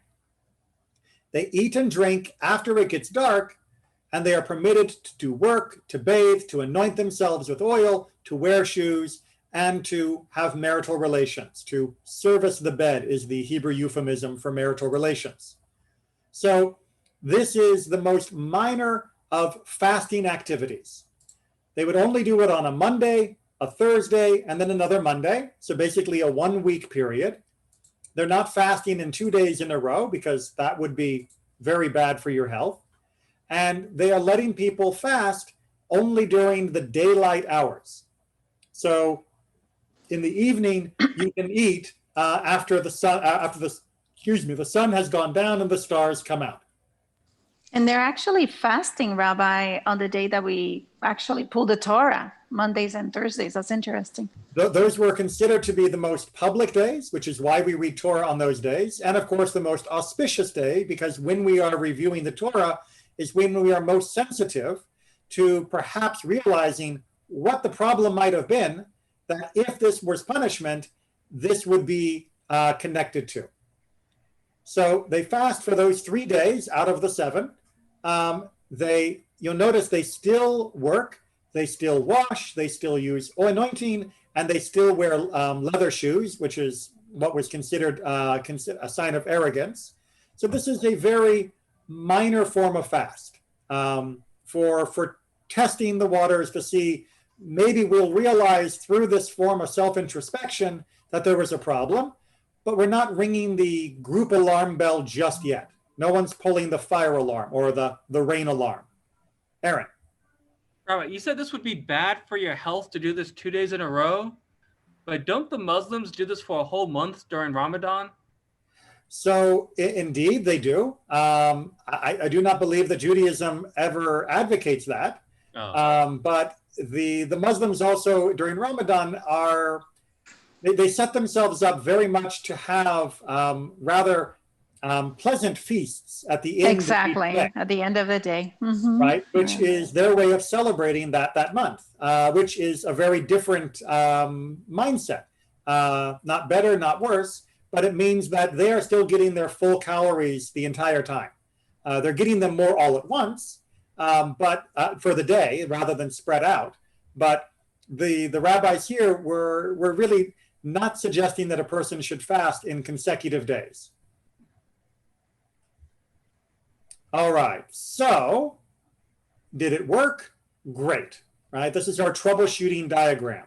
They eat and drink after it gets dark, and they are permitted to do work, to bathe, to anoint themselves with oil, to wear shoes, and to have marital relations. To service the bed is the Hebrew euphemism for marital relations. So this is the most minor of fasting activities. They would only do it on a Monday, a Thursday, and then another Monday. So basically a 1-week period. They're not fasting in 2 days in a row because that would be very bad for your health. And they are letting people fast only during the daylight hours. So in the evening, you can eat after the sun has gone down and the stars come out. And they're actually fasting, Rabbi, on the day that we actually pull the Torah, Mondays and Thursdays. That's interesting. Those were considered to be the most public days, which is why we read Torah on those days. And of course, the most auspicious day, because when we are reviewing the Torah is when we are most sensitive to perhaps realizing what the problem might have been, that if this was punishment, this would be connected to. So they fast for those 3 days out of the 7. You'll notice they still work, they still wash, they still use anointing, and they still wear leather shoes, which is what was considered a sign of arrogance. So this is a very minor form of fast for testing the waters to see, maybe we'll realize through this form of self-introspection that there was a problem, but we're not ringing the group alarm bell just yet. No one's pulling the fire alarm or the rain alarm. Aaron. Robert, you said this would be bad for your health to do this 2 days in a row, but don't the Muslims do this for a whole month during Ramadan? So indeed they do. I do not believe that Judaism ever advocates that. But the Muslims also during Ramadan they set themselves up very much to have rather pleasant feasts at the end. Exactly, at the end of the day. Mm-hmm. Right, which is their way of celebrating that month, which is a very different mindset. Not better, not worse, but it means that they are still getting their full calories the entire time. They're getting them more all at once, but for the day rather than spread out. But the rabbis here were really not suggesting that a person should fast in consecutive days. All right, so did it work? Great, right? This is our troubleshooting diagram.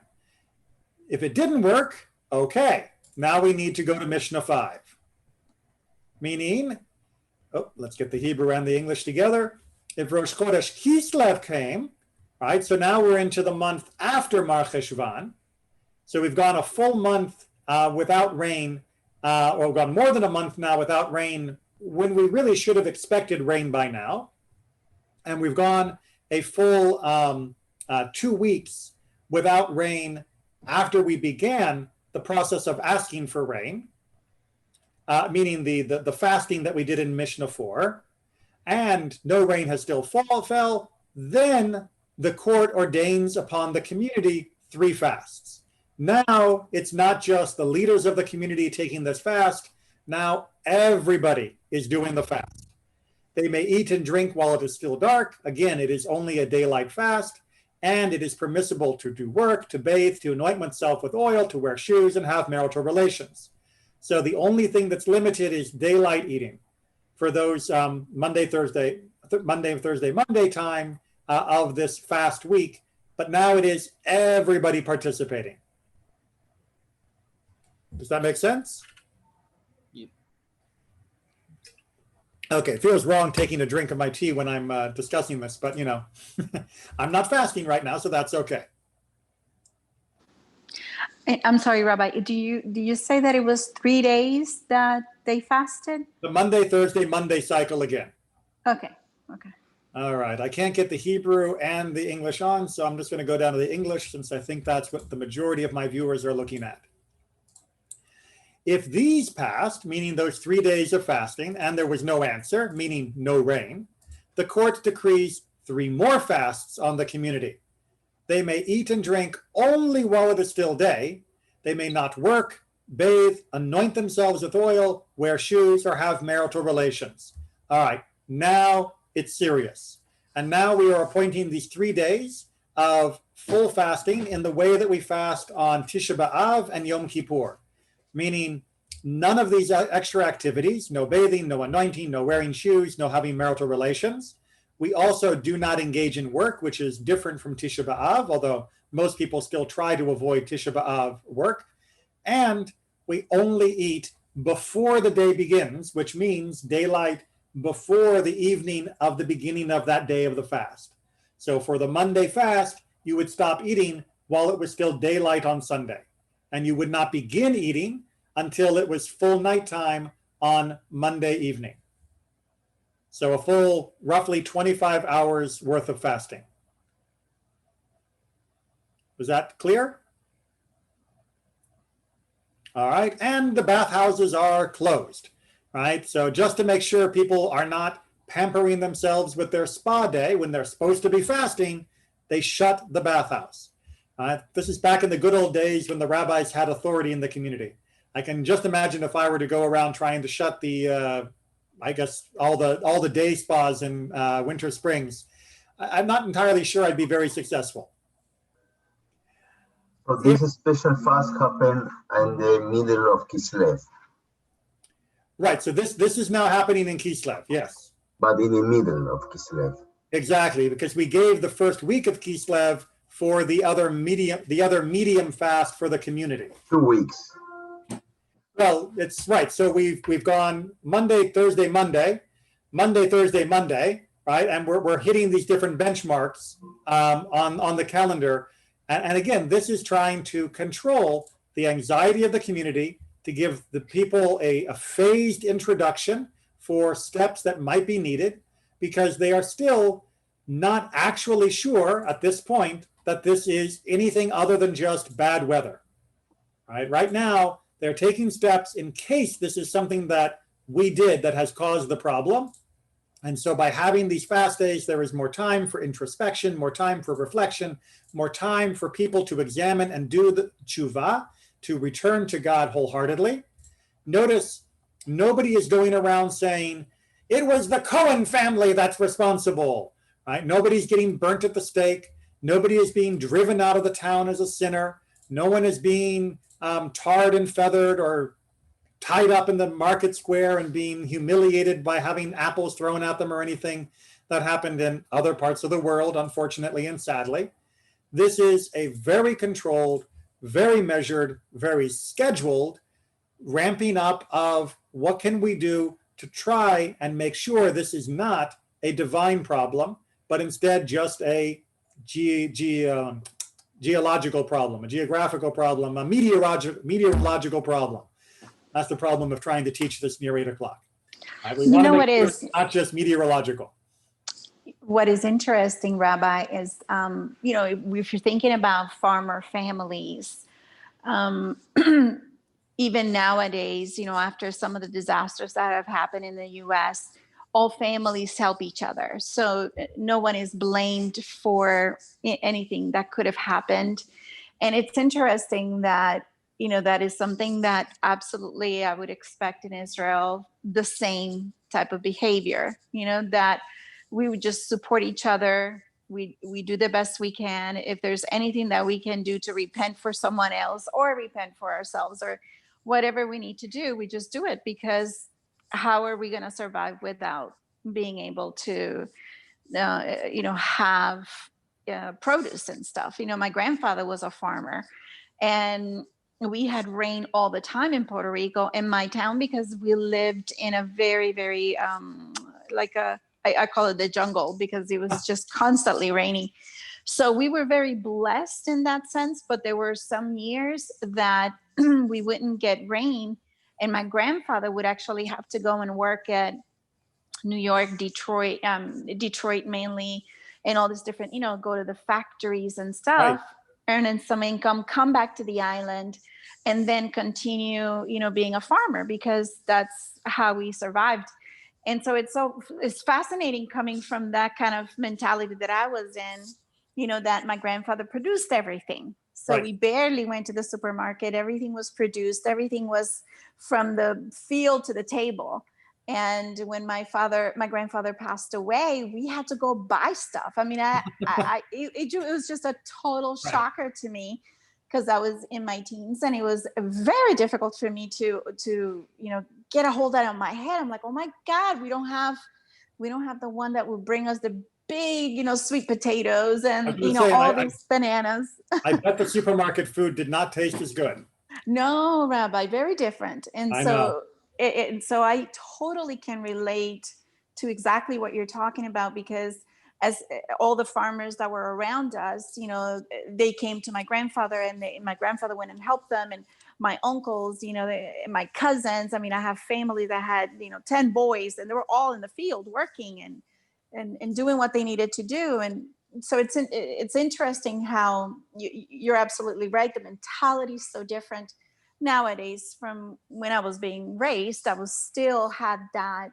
If it didn't work, okay, now we need to go to Mishnah 5. Meaning, let's get the Hebrew and the English together. If Rosh Chodesh Kislev came, right, so now we're into the month after Mar Cheshvan. So we've gone a full month without rain, or we've gone more than a month now without rain when we really should have expected rain by now. And we've gone a full 2 weeks without rain after we began the process of asking for rain, meaning the fasting that we did in Mishnah 4, and no rain has still fell, then the court ordains upon the community 3 fasts. Now it's not just the leaders of the community taking this fast, now everybody is doing the fast. They may eat and drink while it is still dark. Again, it is only a daylight fast, and it is permissible to do work, to bathe, to anoint oneself with oil, to wear shoes, and have marital relations. So the only thing that's limited is daylight eating for those Monday time of this fast week. But now it is everybody participating. Does that make sense? Yeah. Okay, it feels wrong taking a drink of my tea when I'm discussing this, but you know, I'm not fasting right now, so that's okay. I'm sorry, Rabbi, do you say that it was 3 days that they fasted? The Monday, Thursday, Monday cycle again. Okay. All right, I can't get the Hebrew and the English on, so I'm just going to go down to the English since I think that's what the majority of my viewers are looking at. If these passed, meaning those 3 days of fasting, and there was no answer, meaning no rain, the court decrees 3 more fasts on the community. They may eat and drink only while it is still day. They may not work, bathe, anoint themselves with oil, wear shoes, or have marital relations. All right, now it's serious. And now we are appointing these 3 days of full fasting in the way that we fast on Tisha B'Av and Yom Kippur, meaning none of these extra activities, no bathing, no anointing, no wearing shoes, no having marital relations. We also do not engage in work, which is different from Tisha B'Av, although most people still try to avoid Tisha B'Av work. And we only eat before the day begins, which means daylight before the evening of the beginning of that day of the fast. So for the Monday fast, you would stop eating while it was still daylight on Sunday. And you would not begin eating until it was full nighttime on Monday evening. So a full roughly 25 hours worth of fasting. Was that clear? All right, and the bathhouses are closed, right? So just to make sure people are not pampering themselves with their spa day when they're supposed to be fasting, they shut the bathhouse. This is back in the good old days when the rabbis had authority in the community. I can just imagine if I were to go around trying to shut the, I guess, all the day spas in Winter Springs. I'm not entirely sure I'd be very successful. So this special fast happened in the middle of Kislev. Right, so this is now happening in Kislev, yes. But in the middle of Kislev. Exactly, because we gave the first week of Kislev for the other medium fast for the community. 2 weeks. Well, it's right. So we've gone Monday, Thursday, Monday, Thursday, Monday, right? And we're hitting these different benchmarks on the calendar. And again, this is trying to control the anxiety of the community, to give the people a phased introduction for steps that might be needed, because they are still not actually sure at this point that this is anything other than just bad weather. Right now, they're taking steps in case this is something that we did that has caused the problem. And so by having these fast days, there is more time for introspection, more time for reflection, more time for people to examine and do the tshuva, to return to God wholeheartedly. Notice nobody is going around saying, it was the Cohen family that's responsible, right? Nobody's getting burnt at the stake. Nobody is being driven out of the town as a sinner. No one is being tarred and feathered or tied up in the market square and being humiliated by having apples thrown at them or anything that happened in other parts of the world, unfortunately and sadly. This is a very controlled, very measured, very scheduled ramping up of what can we do to try and make sure this is not a divine problem, but instead just a geological problem, a geographical problem, a meteorological problem. That's the problem of trying to teach this near 8 o'clock. Right? We want to make sure it's not just meteorological. What is interesting, Rabbi, is, if you're thinking about farmer families, even nowadays, after some of the disasters that have happened in the U.S., all families help each other. So no one is blamed for anything that could have happened. And it's interesting that, that is something that absolutely I would expect in Israel, the same type of behavior, that we would just support each other. We do the best we can. If there's anything that we can do to repent for someone else or repent for ourselves or whatever we need to do, we just do it, because how are we going to survive without being able to, have produce and stuff? My grandfather was a farmer, and we had rain all the time in Puerto Rico, in my town, because we lived in a very, very, I call it the jungle, because it was just constantly raining. So we were very blessed in that sense, but there were some years that we wouldn't get rain. And my grandfather would actually have to go and work at New York, Detroit mainly, and all this different, go to the factories and stuff, earning some income, come back to the island, and then continue, being a farmer, because that's how we survived. And so it's fascinating coming from that kind of mentality that I was in, that my grandfather produced everything. So we barely went to the supermarket. Everything was produced. Everything was from the field to the table. And when my grandfather passed away, we had to go buy stuff. I mean, it was just a total shocker to me, because I was in my teens, and it was very difficult for me to get a hold out of my head. I'm like, oh my God, we don't have the one that will bring us the big, sweet potatoes and, all these bananas. I bet the supermarket food did not taste as good. No, Rabbi, very different. And so I totally can relate to exactly what you're talking about, because as all the farmers that were around us, they came to my grandfather, and my grandfather went and helped them. And my uncles, my cousins, I mean, I have family that had, 10 boys, and they were all in the field working and doing what they needed to do. And so it's interesting how you're absolutely right. The mentality is so different nowadays from when I was being raised. I was still had that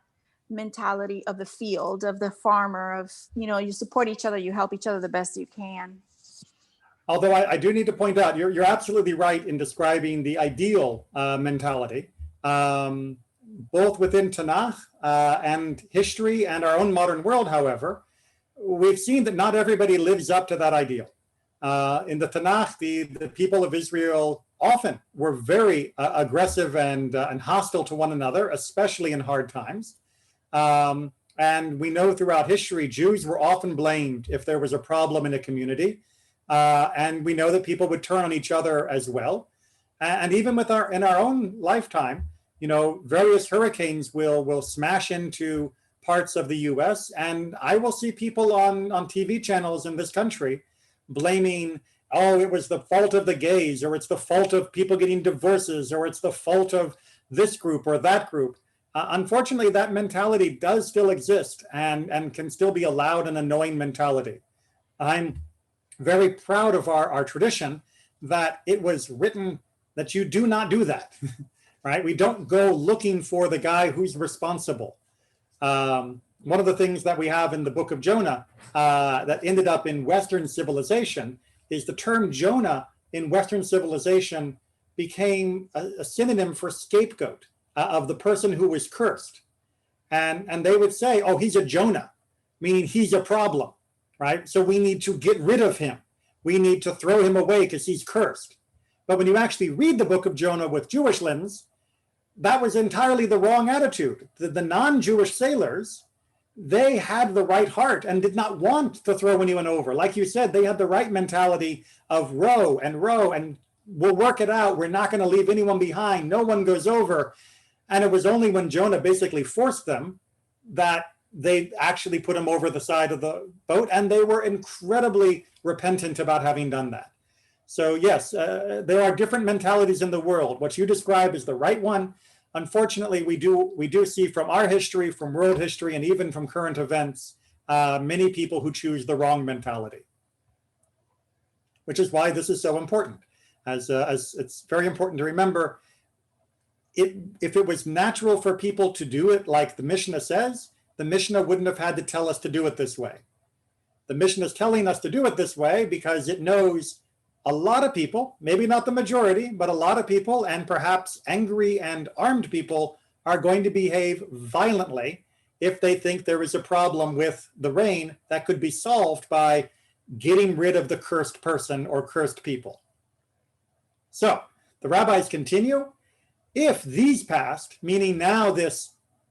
mentality of the field, of the farmer, of, you support each other, you help each other the best you can. Although I do need to point out, you're absolutely right in describing the ideal mentality, both within Tanakh and history and our own modern world. However, we've seen that not everybody lives up to that ideal. In the Tanakh, the people of Israel often were very aggressive and hostile to one another, especially in hard times. And we know throughout history, Jews were often blamed if there was a problem in a community. And we know that people would turn on each other as well. And even in our own lifetime, various hurricanes will smash into parts of the US. And I will see people on TV channels in this country blaming, oh, it was the fault of the gays, or it's the fault of people getting divorces, or it's the fault of this group or that group. Unfortunately, that mentality does still exist and can still be a loud and annoying mentality. I'm very proud of our tradition that it was written that you do not do that, right? We don't go looking for the guy who's responsible. One of the things that we have in the book of Jonah that ended up in Western civilization is the term Jonah in Western civilization became a synonym for scapegoat of the person who was cursed. And they would say, oh, he's a Jonah, meaning he's a problem, right? So we need to get rid of him. We need to throw him away because he's cursed. But when you actually read the book of Jonah with Jewish lens, that was entirely the wrong attitude. The non-Jewish sailors, they had the right heart and did not want to throw anyone over. Like you said, they had the right mentality of row, and we'll work it out. We're not going to leave anyone behind. No one goes over. And it was only when Jonah basically forced them that they actually put him over the side of the boat, and they were incredibly repentant about having done that. So yes, there are different mentalities in the world. What you describe is the right one. Unfortunately, we do see from our history, from world history, and even from current events, many people who choose the wrong mentality, which is why this is so important. As it's very important to remember, if it was natural for people to do it like the Mishnah says, the Mishnah wouldn't have had to tell us to do it this way. The Mishnah is telling us to do it this way because it knows a lot of people, maybe not the majority, but a lot of people, and perhaps angry and armed people, are going to behave violently if they think there is a problem with the rain that could be solved by getting rid of the cursed person or cursed people. So the rabbis continue. If these passed, meaning now this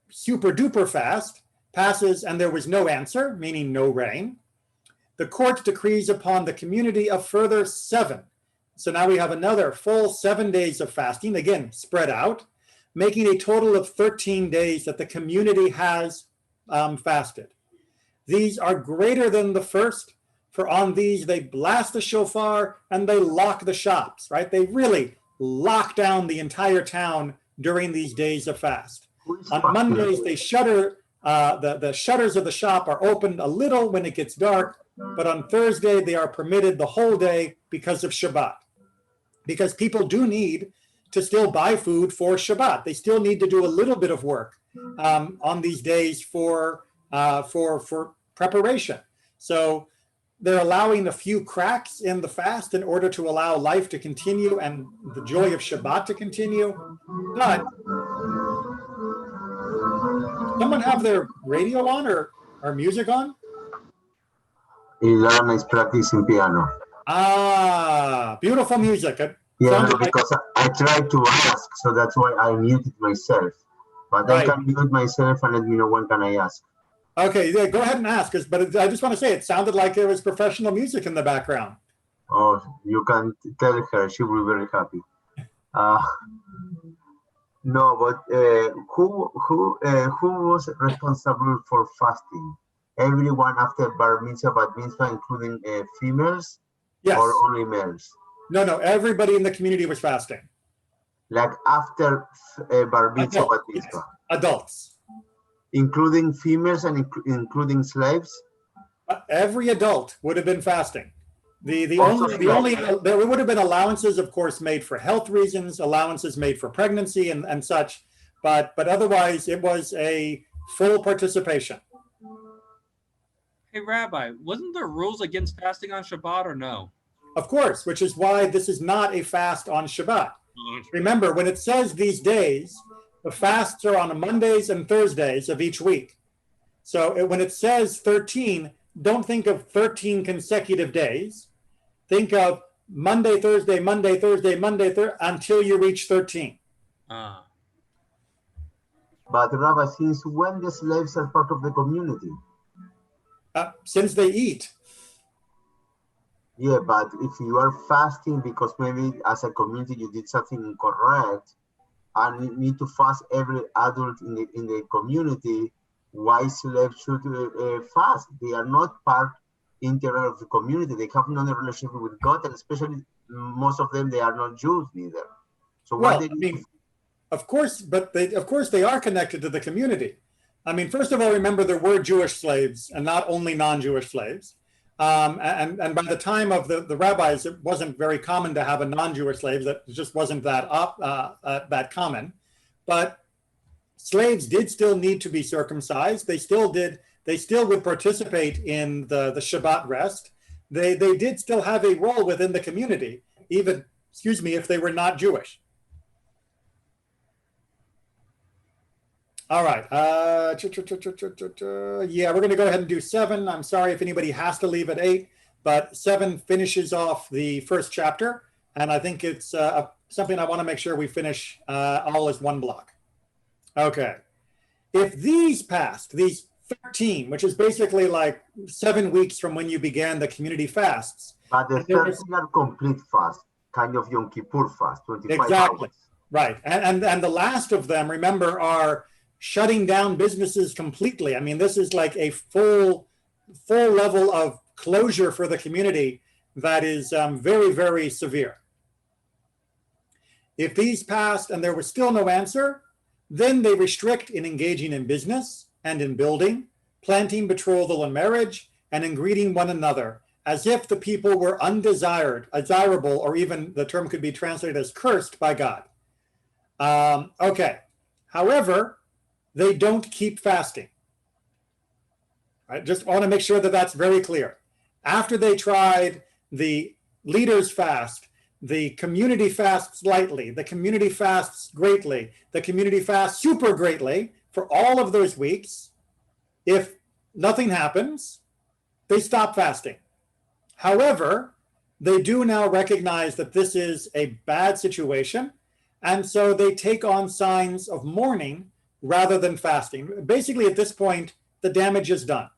super duper fast passes and there was no answer, meaning no rain, the court decrees upon the community a further 7. So now we have another full 7 days of fasting, again, spread out, making a total of 13 days that the community has fasted. These are greater than the first, for on these they blast the shofar and they lock the shops, right? They really lock down the entire town during these days of fast. On Mondays, they shutter, the shutters of the shop are opened a little when it gets dark, but on Thursday, they are permitted the whole day because of Shabbat. Because people do need to still buy food for Shabbat. They still need to do a little bit of work on these days for preparation. So they're allowing a few cracks in the fast in order to allow life to continue and the joy of Shabbat to continue. But someone have their radio on or music on? Ilana is practicing piano. Ah, beautiful music. Yeah, no, because I tried to ask, so that's why I muted myself. But right. I can mute myself and let me know when can I ask. Okay, yeah, go ahead and ask us. But I just want to say it sounded like there was professional music in the background. Oh, you can tell her; she will be very happy. No, but who was responsible for fasting? Everyone after bar mitzvah, bat mitzvah, including females, yes, or only males? No, everybody in the community was fasting. Like after bar mitzvah, bat mitzvah? Yes. Adults. Including females and including slaves? Every adult would have been fasting. There would have been allowances, of course, made for health reasons, allowances made for pregnancy and such, but otherwise it was a full participation. Hey, Rabbi, wasn't there rules against fasting on Shabbat or no? Of course, which is why this is not a fast on Shabbat. Remember, when it says these days, the fasts are on Mondays and Thursdays of each week. So when it says 13, don't think of 13 consecutive days. Think of Monday, Thursday, Monday, Thursday, Monday, until you reach 13. But Rabbi, since when the slaves are part of the community? Since they eat. Yeah, but if you are fasting because maybe as a community you did something incorrect and you need to fast every adult in the community, why slaves should fast? They are not part integral of the community. They have no relationship with God, and especially most of them, they are not Jews neither. So why they need of course, but they are connected to the community. I mean, first of all, remember there were Jewish slaves and not only non-Jewish slaves. And by the time of the rabbis, it wasn't very common to have a non-Jewish slave. That just wasn't that common. But slaves did still need to be circumcised. They still would participate in the Shabbat rest. They did still have a role within the community, even, if they were not Jewish. All right. Yeah, we're going to go ahead and do 7. I'm sorry if anybody has to leave at 8, but 7 finishes off the first chapter. and I think it's something I want to make sure we finish all as one block. Okay. If these passed, these 13, which is basically like 7 weeks from when you began the community fasts. But the 13 are complete fast, kind of Yom Kippur fast, 25 exactly. hours. Right. And the last of them, remember, are shutting down businesses completely. I mean, this is like a full level of closure for the community that is very, very severe. If these passed and there was still no answer, then they restrict in engaging in business and in building, planting, betrothal, and marriage, and in greeting one another, as if the people were undesirable, or even the term could be translated as cursed by God. Okay. However, they don't keep fasting. I just want to make sure that that's very clear. After they tried the leaders fast, the community fasts lightly, the community fasts greatly, the community fasts super greatly for all of those weeks, if nothing happens, they stop fasting. However, they do now recognize that this is a bad situation, and so they take on signs of mourning rather than fasting. Basically, at this point, the damage is done.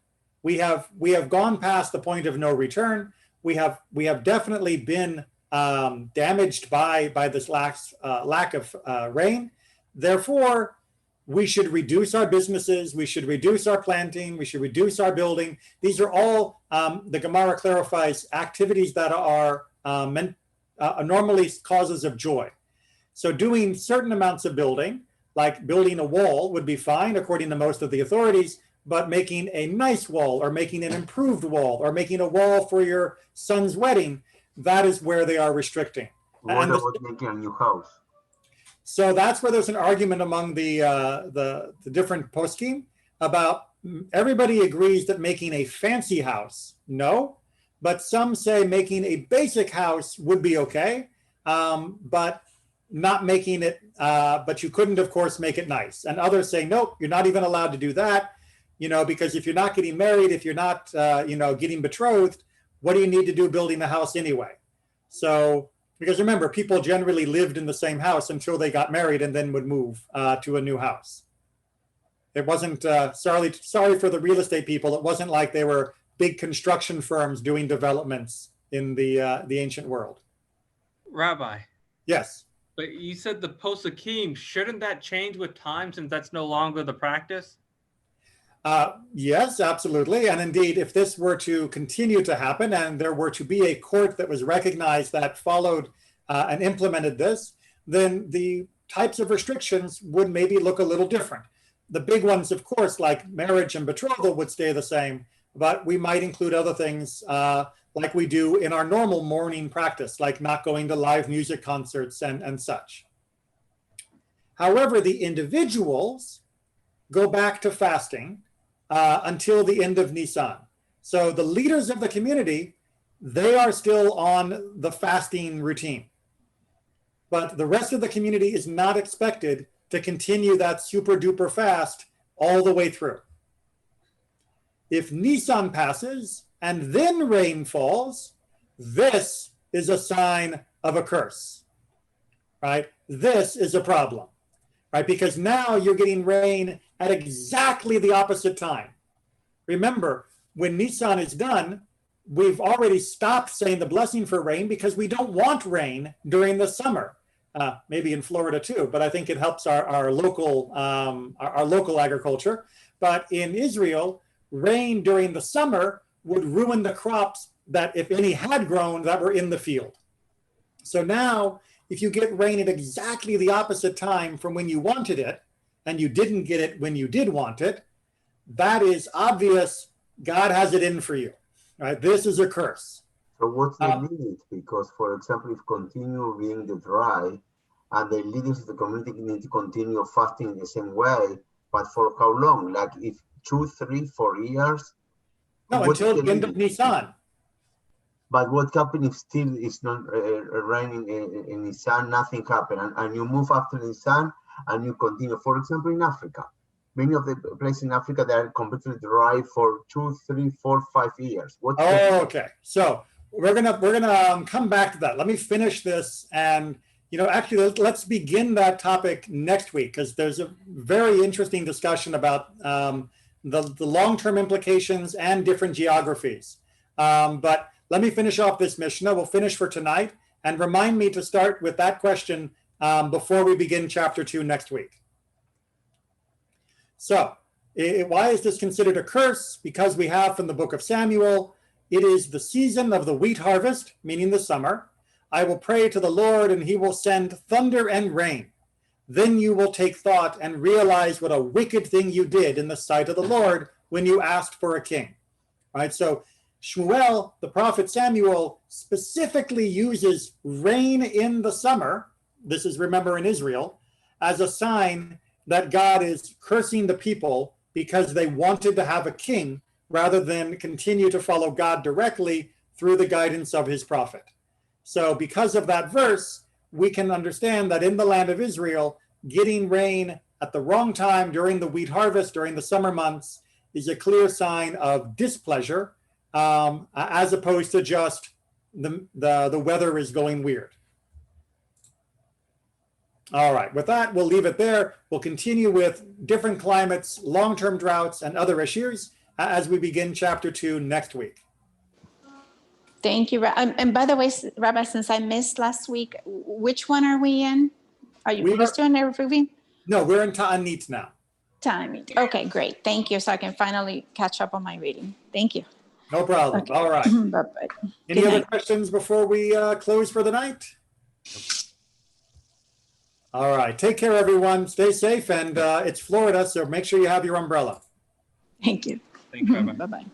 We have gone past the point of no return. We have definitely been damaged by this lack of rain. Therefore, we should reduce our businesses. We should reduce our planting. We should reduce our building. These are all, the Gemara clarifies, activities that are normally causes of joy. So doing certain amounts of building, like building a wall, would be fine according to most of the authorities, but making a nice wall or making an improved wall or making a wall for your son's wedding, that is where they are restricting. What about making a new house? So that's where there's an argument among the different poskim about, everybody agrees that making a fancy house, no, but some say making a basic house would be okay, but not making it, but you couldn't, of course, make it nice. And others say, nope, you're not even allowed to do that, because if you're not getting married, if you're not, getting betrothed, what do you need to do building a house anyway? So, because remember, people generally lived in the same house until they got married and then would move to a new house. It wasn't, sorry for the real estate people, it wasn't like they were big construction firms doing developments in the ancient world. Rabbi. Yes. But you said the poskim, shouldn't that change with time since that's no longer the practice? Yes, absolutely. And indeed, if this were to continue to happen and there were to be a court that was recognized that followed and implemented this, then the types of restrictions would maybe look a little different. The big ones, of course, like marriage and betrothal would stay the same, but we might include other things like we do in our normal mourning practice, like not going to live music concerts and such. However, the individuals go back to fasting until the end of Nisan. So the leaders of the community, they are still on the fasting routine. But the rest of the community is not expected to continue that super duper fast all the way through. If Nisan passes and then rain falls, this is a sign of a curse, right? This is a problem, right? Because now you're getting rain at exactly the opposite time. Remember, when Nisan is done, we've already stopped saying the blessing for rain because we don't want rain during the summer. Maybe in Florida too, but I think it helps our local agriculture. But in Israel, rain during the summer would ruin the crops that, if any had grown, that were in the field. So now, if you get rain at exactly the opposite time from when you wanted it, and you didn't get it when you did want it, that is obvious God has it in for you, right? This is a curse. So what's the limit? Because, for example, if continue being the dry, and the leaders of the community need to continue fasting in the same way, but for how long? Like if 2, 3, 4 years? No, until the end of Nisan. But what happens if still it's not raining in Nisan, nothing happened, and you move after Nisan and you continue? For example, in Africa, many of the places in Africa, they are completely dry for 2, 3, 4, 5 years. Okay. So we're gonna come back to that. Let me finish this, and actually, let's begin that topic next week, because there's a very interesting discussion about the long-term implications and different geographies. But let me finish off this Mishnah. We'll finish for tonight, and remind me to start with that question before we begin chapter 2 next week. So, why is this considered a curse? Because we have from the book of Samuel, it is the season of the wheat harvest, meaning the summer. I will pray to the Lord, and he will send thunder and rain. Then you will take thought and realize what a wicked thing you did in the sight of the Lord when you asked for a king. Right? So Shmuel, the prophet Samuel, specifically uses rain in the summer, this is, remember, in Israel, as a sign that God is cursing the people because they wanted to have a king rather than continue to follow God directly through the guidance of his prophet. So because of that verse, we can understand that in the land of Israel, getting rain at the wrong time during the wheat harvest, during the summer months, is a clear sign of displeasure, as opposed to just the weather is going weird. All right, with that, we'll leave it there. We'll continue with different climates, long-term droughts, and other issues as we begin chapter 2 next week. Thank you. And by the way, Rabbi, since I missed last week, which one are we in? Are you still in Eruvin? No, we're in Taanit now. Taanit. Okay, great. Thank you. So I can finally catch up on my reading. Thank you. No problem. Okay. All right. Bye-bye. Any other questions before we close for the night? All right. Take care, everyone. Stay safe. And it's Florida, so make sure you have your umbrella. Thank you. Thanks, Rabbi. Bye-bye.